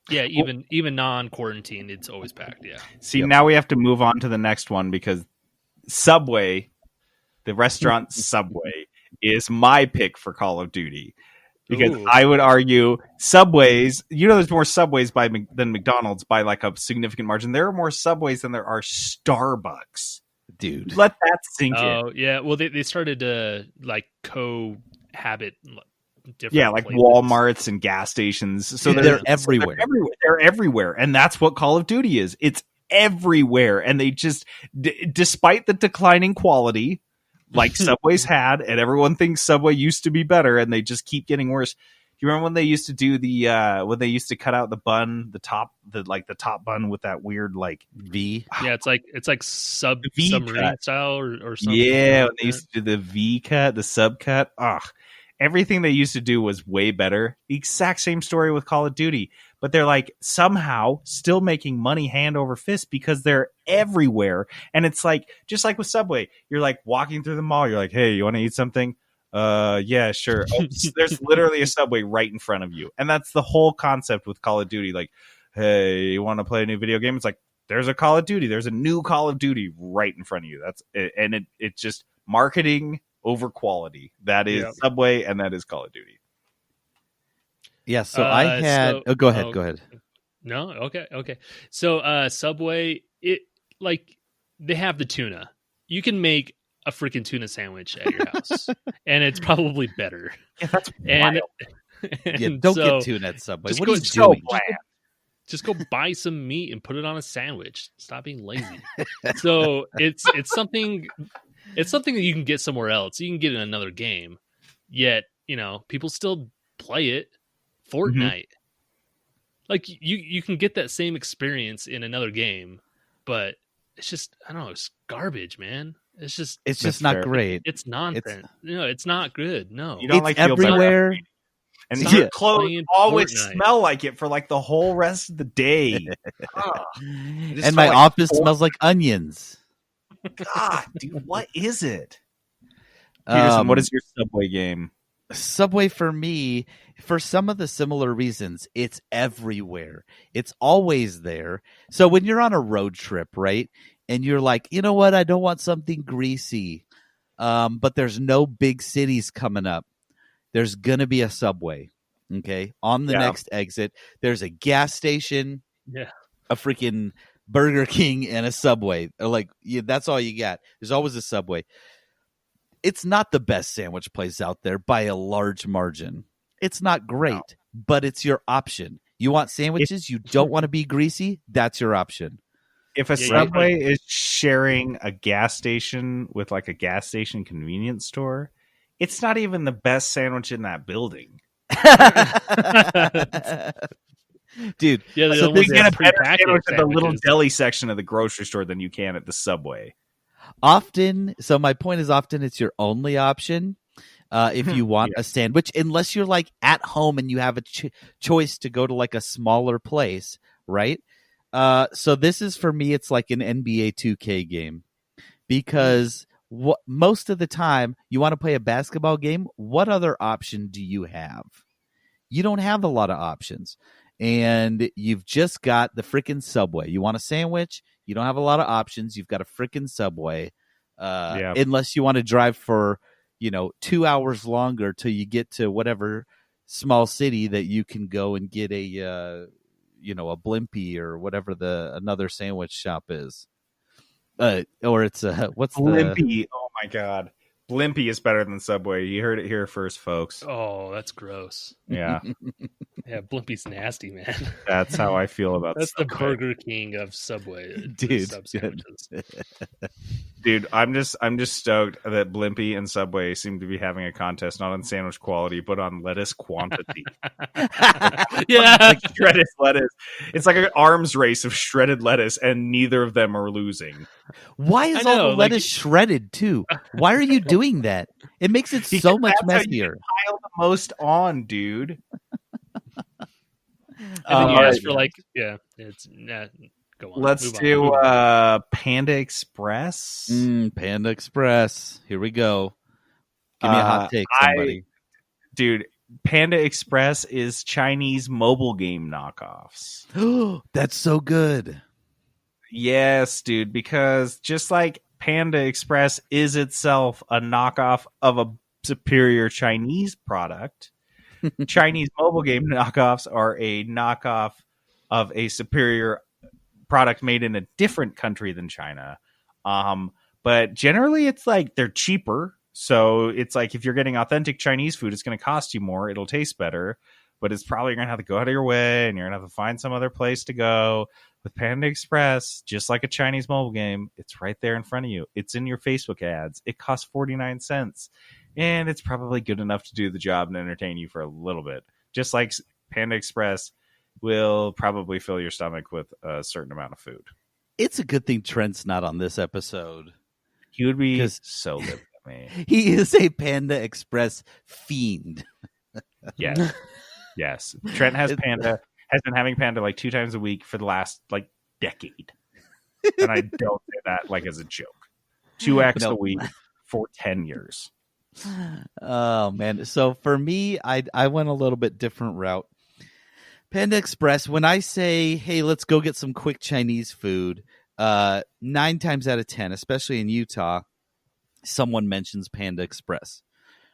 Yeah, even non-quarantine, it's always packed. Yeah.
See, now we have to move on to the next one because Subway, the restaurant Subway, is my pick for Call of Duty. Because
Ooh.
I would argue Subways, there's more Subways than McDonald's by like a significant margin. There are more Subways than there are Starbucks.
Dude.
Let that sink in.
Oh yeah. Well, they started to like cohabit. Different
Yeah, like
places.
Walmarts and gas stations. So
They're everywhere.
They're everywhere. And that's what Call of Duty is. It's everywhere. And they just, despite the declining quality, like Subway's had, and everyone thinks Subway used to be better, and they just keep getting worse. Do you remember when they used to do when they used to cut out the bun, the top bun with that weird like
V?
Yeah, it's like
V
submarine
cut.
style or something.
Yeah,
like
when they used to do the V cut, the sub cut. Ugh. Everything they used to do was way better. The exact same story with Call of Duty. But they're like somehow still making money hand over fist because they're everywhere. And it's like, just like with Subway, you're like walking through the mall. You're like, hey, you want to eat something? Yeah, sure. Oh, there's literally a Subway right in front of you. And that's the whole concept with Call of Duty. Like, hey, you want to play a new video game? It's like, there's a Call of Duty. There's a new Call of Duty right in front of you. That's it. And it's just marketing over quality. That is Subway, and that is Call of Duty.
Yeah, so I had... go ahead, go ahead.
No? Okay. So Subway, they have the tuna. You can make a freaking tuna sandwich at your house, and it's probably better.
Yeah, that's
and,
and don't get tuna at Subway. What are you doing?
Just go buy some meat and put it on a sandwich. Stop being lazy. So it's something that you can get somewhere else. You can get in another game. Yet, people still play it. Fortnite. Mm-hmm. Like you can get that same experience in another game, but it's just, I don't know, it's garbage, man. It's just
not great.
It's nonsense. It's not good. No.
You don't
it's
like
everywhere.
And your clothes always smell like it for like the whole rest of the day.
And my office smells like onions.
God, dude, what is it? Peterson, what is your Subway game?
Subway for me, for some of the similar reasons, it's everywhere. It's always there. So when you're on a road trip, right, and you're like, you know what, I don't want something greasy, but there's no big cities coming up. There's going to be a Subway, okay? On the next exit, there's a gas station, a freaking Burger King, and a Subway. That's all you got. There's always a Subway. It's not the best sandwich place out there by a large margin. It's not great, but it's your option. You want sandwiches, you don't want to be greasy, that's your option.
If a Subway is sharing a gas station with like a gas station convenience store, it's not even the best sandwich in that building.
Dude,
so you get a better sandwich at the little deli section of the grocery store than you can at the Subway.
Often, so my point is often it's your only option if you want a sandwich, unless you're like at home and you have a choice to go to like a smaller place, right? So this is for me, it's like an NBA 2K game because most of the time you want to play a basketball game. What other option do you have? You don't have a lot of options. And you've just got the freaking Subway. You want a sandwich? You don't have a lot of options. You've got a freaking Subway. Unless you want to drive for, 2 hours longer till you get to whatever small city that you can go and get a Blimpie or whatever another sandwich shop is. Or it's what's
Blimpie? Oh my God, Blimpie is better than Subway. You heard it here first, folks.
Oh, that's gross.
Yeah,
Yeah, Blimpie's nasty, man.
that's how I feel about
That's the
Subway.
Burger King of Subway,
Dude,
sub sandwiches.
Dude, I'm just stoked that Blimpie and Subway seem to be having a contest not on sandwich quality, but on lettuce quantity.
Yeah,
Like shredded lettuce. It's like an arms race of shredded lettuce, and neither of them are losing.
Why is
I
all
know,
the
like-
lettuce shredded too? Why are you doing that? It makes it so much
That's how you
messier.
pile the most on, dude.
and then you
all
ask
right.
for like, yeah, it's go on.
Let's
Move on,
do
move on.
Panda Express.
Panda Express. Here we go. Give me a hot take, somebody.
Dude, Panda Express is Chinese mobile game knockoffs.
That's so good.
Yes, dude, because just like Panda Express is itself a knockoff of a superior Chinese product, Chinese mobile game knockoffs are a knockoff of a superior product made in a different country than China. But generally it's like they're cheaper. So it's like if you're getting authentic Chinese food, it's going to cost you more. It'll taste better, but it's probably going to have to go out of your way and you're going to have to find some other place to go. With Panda Express, just like a Chinese mobile game, it's right there in front of you. It's in your Facebook ads. It costs 49 cents. And it's probably good enough to do the job and entertain you for a little bit. Just like Panda Express will probably fill your stomach with a certain amount of food.
It's a good thing Trent's not on this episode.
He would be
'Cause-
so good at me.
He is a Panda Express fiend.
Yes. Yes. Trent has Panda, has been having Panda like 2 times a week for the last like decade. And I don't say that like as a joke. 2x
No.
a week for 10 years.
Oh man. So for me, I went a little bit different route. Panda Express, when I say, hey, let's go get some quick Chinese food, 9 times out of 10, especially in Utah, someone mentions Panda Express,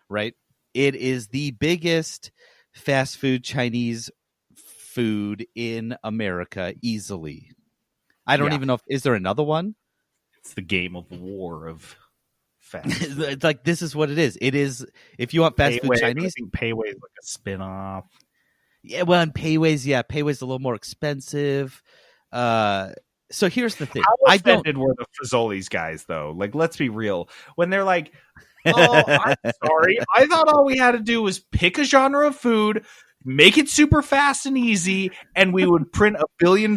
right? It is the biggest fast food Chinese food in America easily. I don't
Yeah.
even know is there another one?
It's the game of war of fast.
It's like this is what it is. It is if you want fast food
Payway,
Chinese.
I think Payway is like a spin-off.
Yeah, well, and Payway's a little more expensive. So here's the thing.
How
I don't
offended were the Fazoli's guys, though? Like, let's be real. When they're like, oh, I'm sorry. I thought all we had to do was pick a genre of food, make it super fast and easy, and we would print $1 billion.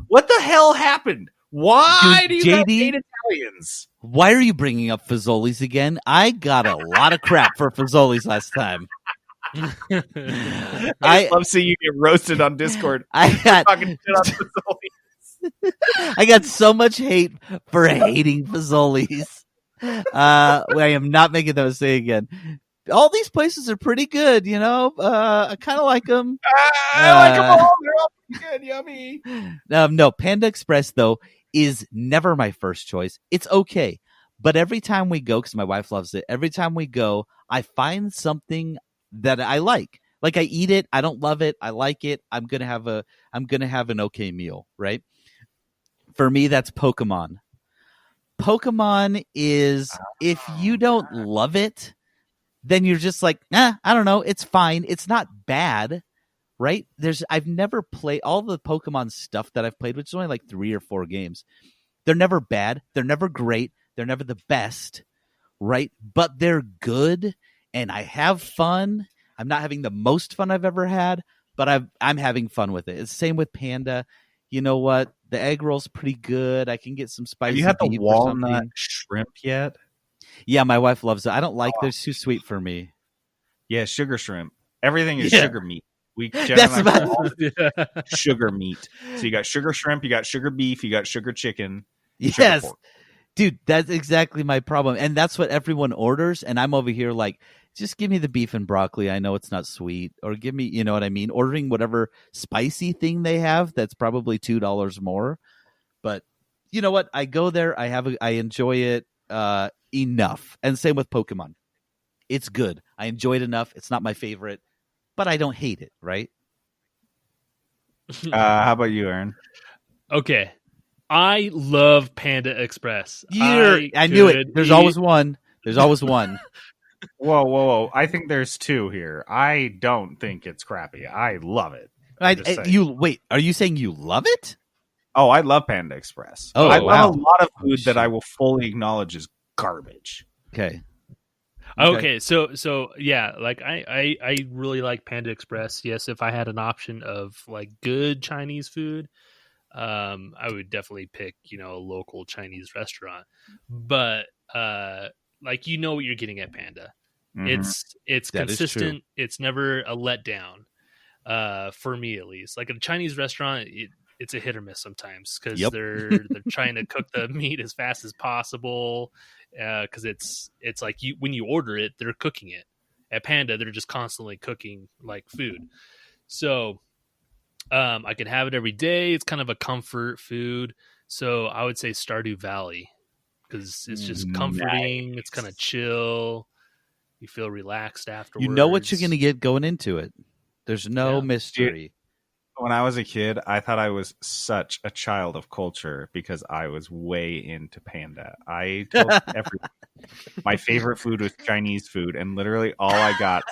What the hell happened? Why do
Dude,
you guys
JD?
hate Italians?
Why are you bringing up Fazoli's again? I got a lot of crap for Fazoli's last time.
I love seeing you get roasted on Discord.
I got
Talking shit on Fazoli's.
I got so much hate for hating Fazoli's. I am not making that mistake again. All these places are pretty good, you know. I kind of like them.
I like them all. They're all pretty good. Yummy.
No, Panda Express though is never my first choice. It's okay, but every time we go, because my wife loves it, every time we go, I find something that I like. Like I eat it, I don't love it, I like it. I'm gonna have an okay meal, right? For me, that's Pokemon. Pokemon is if you don't love it, then you're just like, I don't know, it's fine. It's not bad, right? I've never played all the Pokemon stuff that I've played, which is only like 3 or 4 games. They're never bad. They're never great. They're never the best, right? But they're good, and I have fun. I'm not having the most fun I've ever had, but I'm having fun with it. It's the same with Panda. You know what? The egg roll's pretty good. I can get some spicy.
Have you had the
beef or
walnut
something.
shrimp yet?
Yeah, my wife loves it. I don't like they're too sweet for me.
Yeah, sugar shrimp. Everything is
Yeah.
sugar meat. We
That's about
sugar meat. So you got sugar shrimp, you got sugar beef, you got sugar chicken. Sugar
yes.
pork.
Dude, that's exactly my problem. And that's what everyone orders. And I'm over here like, just give me the beef and broccoli. I know it's not sweet. Or give me, you know what I mean? Ordering whatever spicy thing they have that's probably $2 more. But you know what? I go there. I enjoy it enough. And same with Pokemon. It's good. I enjoy it enough. It's not my favorite, but I don't hate it, right?
How about you, Aaron?
Okay. I love Panda Express.
I knew it. There's always one. There's always one.
Whoa. I think there's two here. I don't think it's crappy. I love it. I'm just saying.
Wait, are you saying you love it?
Oh, I love Panda Express.
Oh,
I
wow.
love a lot of food
Oh,
that I
shit.
will fully acknowledge is garbage.
Okay.
Okay, so yeah, like I really like Panda Express. Yes, if I had an option of like good Chinese food, I would definitely pick, a local Chinese restaurant. But like what you're getting at Panda.
Mhm.
It's
That is true.
consistent. It's never a letdown. For me at least. Like at a Chinese restaurant, it's a hit or miss sometimes because
Yep.
they're trying to cook the meat as fast as possible. Because it's like when you order it, they're cooking it. At Panda, they're just constantly cooking like food. So I could have it every day. It's kind of a comfort food. So I would say Stardew Valley because it's just comforting. It's kind of chill. You feel relaxed afterwards.
You know what you're going to get going into it. There's no
Yeah.
mystery.
When I was a kid, I thought I was such a child of culture because I was way into Panda. I told everyone my favorite food was Chinese food, and literally all I got,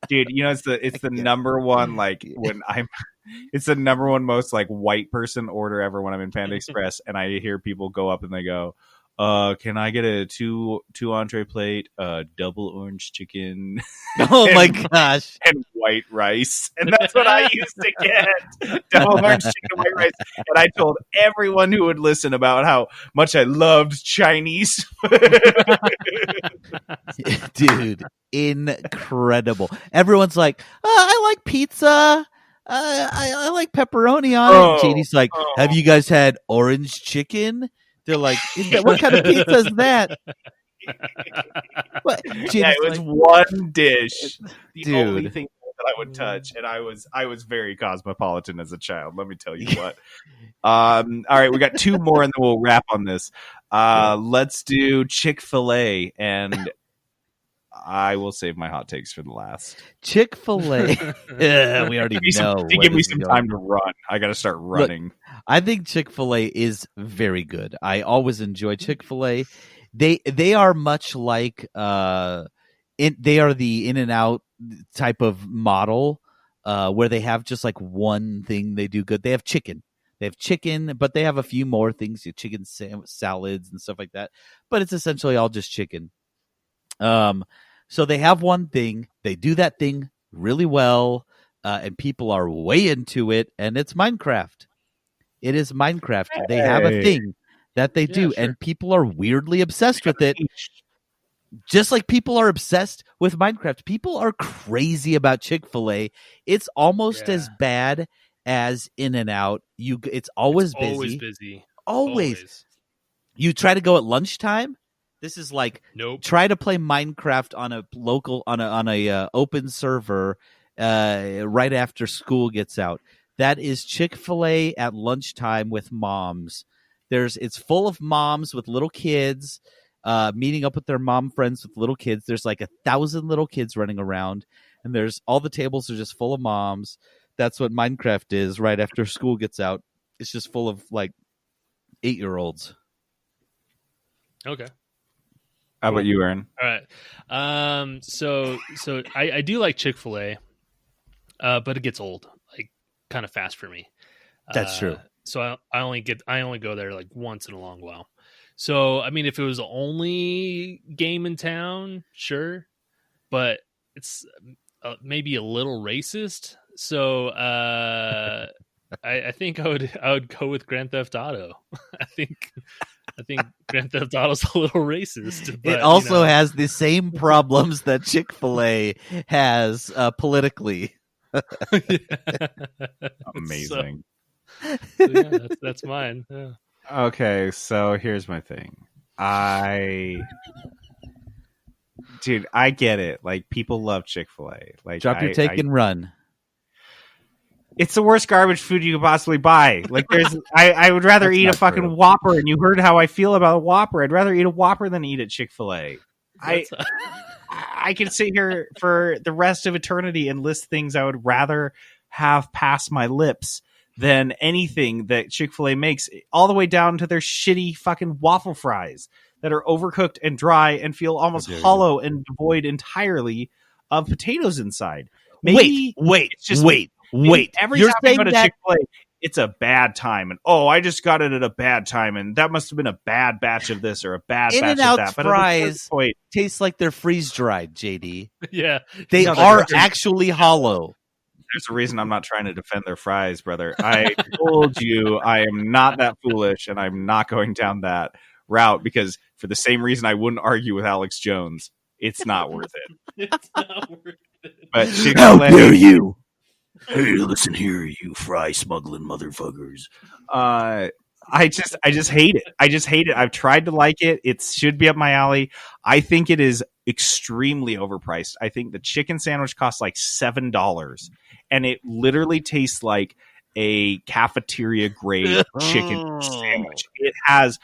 dude. It's the number one it's the number one most like white person order ever when I'm in Panda Express, and I hear people go up and they go, can I get a two entree plate, double orange chicken,
Oh my gosh.
and white rice? And that's what I used to get. Double orange chicken, white rice. And I told everyone who would listen about how much I loved Chinese.
Dude, incredible. Everyone's like, I like pizza. I like pepperoni on
Oh,
it. JD's like, have you guys had orange chicken? They're like, what kind of pizza is that? What?
Yeah, it was one dish. The only
Dude.
thing that I would touch, and I was very cosmopolitan as a child. Let me tell you what. All right, we got two more, and then we'll wrap on this. Let's do Chick-fil-A, and I will save my hot takes for the last.
Chick-fil-A. Yeah, we already know.
Give me some time to run. I got to start running.
I think Chick-fil-A is very good. I always enjoy Chick-fil-A. They are much like they are the In-N-Out type of model where they have just like one thing they do good. They have chicken. But they have a few more things, chicken salads and stuff like that. But it's essentially all just chicken. So they have one thing. They do that thing really well, and people are way into it. And it's Minecraft. It is Minecraft. They have a thing that they do, and people are weirdly obsessed with it. Just like people are obsessed with Minecraft. People are crazy about Chick-fil-A. It's almost as bad as In-N-Out. It's always busy.
Always busy.
Always. You try to go at lunchtime. This is like try to play Minecraft on a local on a open server right after school gets out. That is Chick-fil-A at lunchtime with moms. It's full of moms with little kids meeting up with their mom friends with little kids. There's like 1,000 little kids running around, and there's all the tables are just full of moms. That's what Minecraft is right after school gets out. It's just full of like 8-year-olds.
Okay.
How about you, Aaron?
All right. So I do like Chick-fil-A, but it gets old, like kind of fast for me.
That's true.
So I only go there like once in a long while. So I mean, if it was the only game in town, sure, but it's maybe a little racist. So I think I would go with Grand Theft Auto. I think Grand Theft Auto's a little racist. But,
it also has the same problems that Chick-fil-A has politically.
Amazing.
So yeah, that's mine. Yeah.
Okay, so here's my thing. Dude, I get it. Like, people love Chick-fil-A. Like,
Drop your take and run.
It's the worst garbage food you could possibly buy. Like, I would rather
That's
eat a
not
fucking
true.
Whopper, and you heard how I feel about a Whopper. I'd rather eat a Whopper than eat at Chick-fil-A. I could sit here for the rest of eternity and list things I would rather have pass my lips than anything that Chick-fil-A makes, all the way down to their shitty fucking waffle fries. that are overcooked and dry and feel almost
dare you.
hollow and devoid entirely of potatoes inside. Maybe
Wait.
it's just
Every
You're
time
saying I go to Chick-fil-A, it's a bad time, and I just got it at a bad time, and that must have been a bad batch of this or a bad batch of
In-N-Out
that. But at a certain
fries
point,
taste like they're freeze dried, JD.
Yeah,
They
No,
are
they're-
actually hollow.
there's a reason I'm not trying to defend their fries, brother. I told you I am not that foolish, and I'm not going down that route because for the same reason I wouldn't argue with Alex Jones. It's not worth it.
it's not worth it.
But
How
Chick-fil-A,
dare you? Hey, listen here, you fry smuggling motherfuckers.
I just hate it. I just hate it. I've tried to like it. It should be up my alley. I think it is extremely overpriced. I think the chicken sandwich costs like $7, and it literally tastes like a cafeteria grade chicken sandwich. It has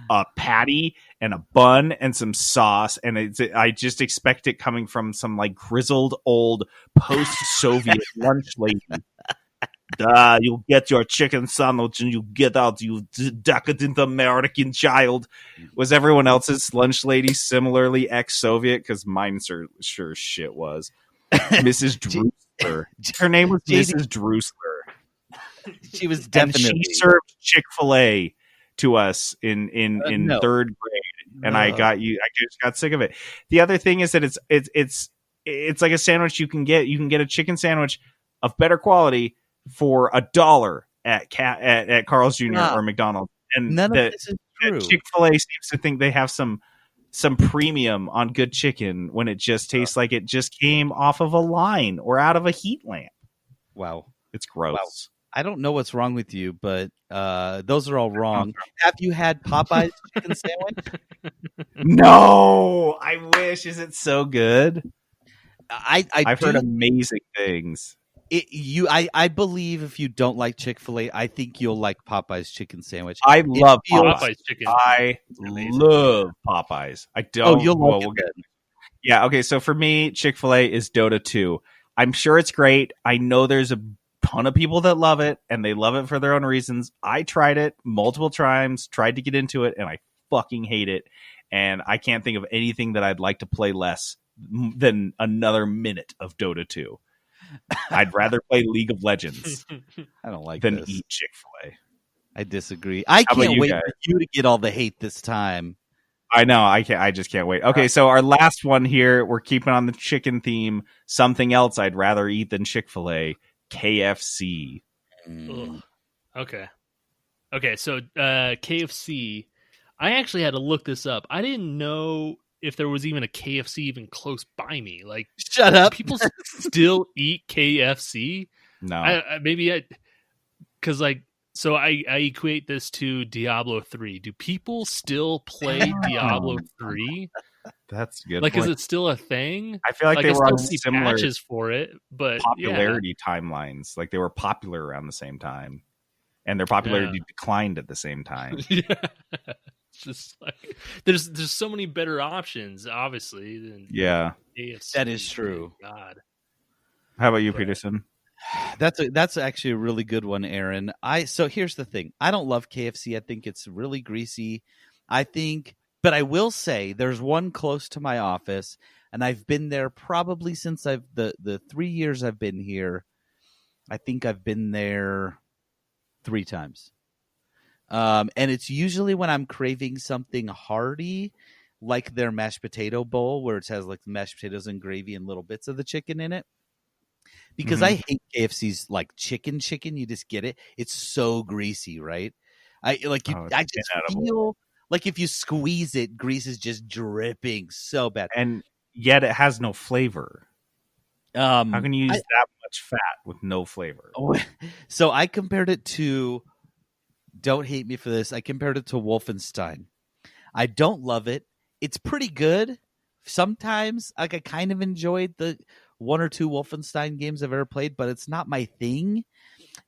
a patty and a bun and some sauce, and I just expect it coming from some like grizzled old post-Soviet lunch lady. You'll get your chicken sandwich and you get out, you decadent American child. Was everyone else's lunch lady similarly ex-Soviet? Because mine sure as shit was. Mrs. Drusler. Her name was Mrs. Drusler.
She was
And
definitely.
she served Chick-fil-A to us in
no.
third grade, and
No.
I just got sick of it. The other thing is that it's like a sandwich you can get. You can get a chicken sandwich of better quality for $1 at Carl's Jr. or McDonald's, and
None of this is true.
Chick-fil-A seems to think they have some premium on good chicken when it just tastes like it just came off of a line or out of a heat lamp.
Wow.
It's gross.
Wow. I don't know what's wrong with you, but those are all wrong. Have you had Popeye's chicken sandwich?
No, I wish. Is it so good?
I've
heard amazing things.
I believe if you don't like Chick-fil-A, I think you'll like Popeye's chicken sandwich.
I love Popeyes.
Popeye's chicken.
I
Amazing.
love Popeyes. I don't.
You'll
well,
like
we'll
it
get-
then.
Yeah. Okay. So for me, Chick-fil-A is Dota 2. I'm sure it's great. I know there's a ton of people that love it, and they love it for their own reasons. I tried it multiple times, tried to get into it, and I fucking hate it. And I can't think of anything that I'd like to play less than another minute of Dota 2. I'd rather play League of Legends
I don't like
than
this.
eat Chick-fil-A.
I disagree. I
How about
can't
you
wait
guys?
for you to get all the hate this time.
I know. I just can't wait. Okay, so our last one here, we're keeping on the chicken theme. Something else I'd rather eat than Chick-fil-A, KFC.
Ugh. Okay. So KFC. I actually had to look this up. I didn't know if there was even a KFC even close by me. Like,
Shut
do
up.
people still eat KFC?
No.
Because so I equate this to Diablo 3. Do people still play Diablo 3?
That's a good.
Like,
point.
is it still a thing?
I feel like they
I
were
still
on
see
similar
patches for it, but
popularity timelines. Like they were popular around the same time, and their popularity declined at the same time.
Yeah. It's just like there's so many better options, obviously. Than
Yeah.
AFC.
That is true.
God.
How about you, Peterson?
That's actually a really good one, Aaron. So here's the thing. I don't love KFC. I think it's really greasy. But I will say there's one close to my office, and I've been there probably since the 3 years I've been here. I think I've been there 3 times. And it's usually when I'm craving something hearty, like their mashed potato bowl, where it has like mashed potatoes and gravy and little bits of the chicken in it. Because I hate KFC's like chicken. You just get it. It's so greasy, right? I just feel like if you squeeze it, grease is just dripping so bad.
And yet it has no flavor. How can you use that much fat with no flavor?
So I compared it to, don't hate me for this, I compared it to Wolfenstein. I don't love it. It's pretty good. Sometimes I kind of enjoyed the 1 or 2 Wolfenstein games I've ever played, but it's not my thing.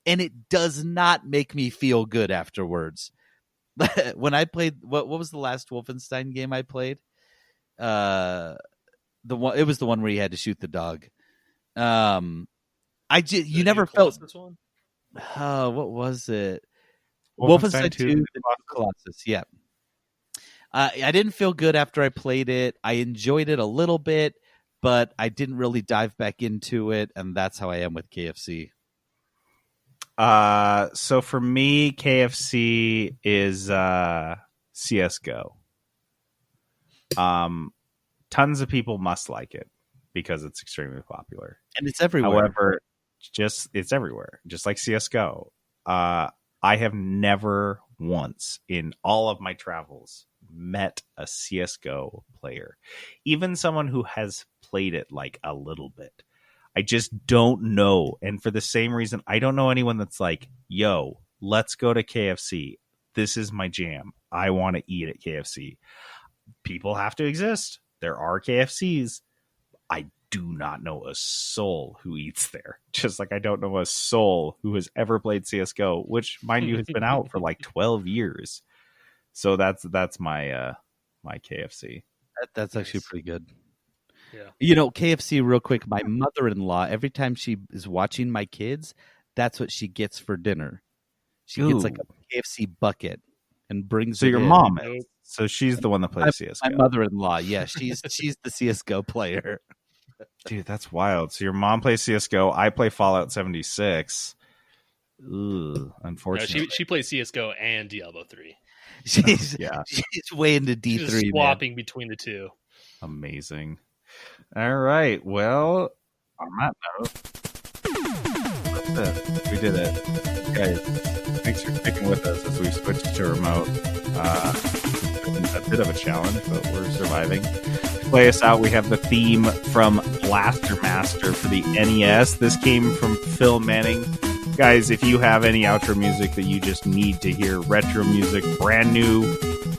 And it does not make me feel good afterwards. When I played, what was the last Wolfenstein game I played? It was the one where you had to shoot the dog. You never felt
this one.
what was it? Wolfenstein 2, the Colossus. Yeah. I didn't feel good after I played it. I enjoyed it a little bit, but I didn't really dive back into it, and that's how I am with KFC.
So for me, KFC is CS:GO. Tons of people must like it because it's extremely popular.
And it's everywhere.
However, it's everywhere, just like CS:GO. I have never once in all of my travels met a CS:GO player, even someone who has played it like a little bit. I just don't know. And for the same reason, I don't know anyone that's like, yo, let's go to KFC. This is my jam. I want to eat at KFC. People have to exist. There are KFCs. I do not know a soul who eats there. Just like I don't know a soul who has ever played CS:GO, which, mind you, has been out for like 12 years. So that's my my KFC.
That's actually pretty good.
Yeah.
You know, KFC, real quick, my mother-in-law, every time she is watching my kids, that's what she gets for dinner. She gets like a KFC bucket and brings
So
it
your
in.
mom is. So she's the one that plays CS:GO.
My mother-in-law, yeah, she's the CS:GO player.
Dude, that's wild. So your mom plays CS:GO. I play Fallout 76. Ugh,
No,
unfortunately.
she plays CS:GO and Diablo 3.
She's
Yeah.
she's way into
She's
D3,
just
man.
swapping between the two.
Amazing. All right. Well, on that note, that's it. We did it. Guys, thanks for sticking with us as we switched to remote. It's been a bit of a challenge, but we're surviving. To play us out, we have the theme from Blaster Master for the NES. This came from Phil Manning. Guys, if you have any outro music that you just need to hear, retro music, brand new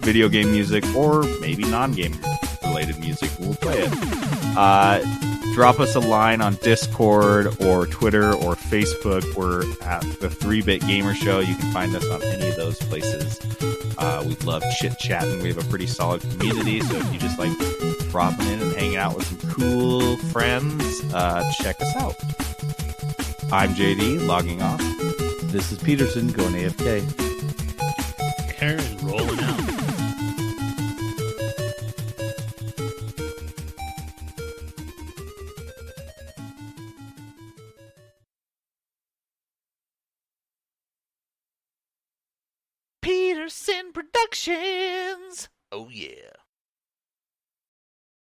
video game music, or maybe non-game related music, we'll play it. Drop us a line on Discord or Twitter or Facebook. We're at the 3-Bit Gamer Show. You can find us on any of those places. We love chit-chatting. We have a pretty solid community, so if you just like dropping in and hanging out with some cool friends, check us out. I'm JD, logging off.
This is Peterson going AFK.
Aaron rolling out.
Peterson Productions. Oh yeah.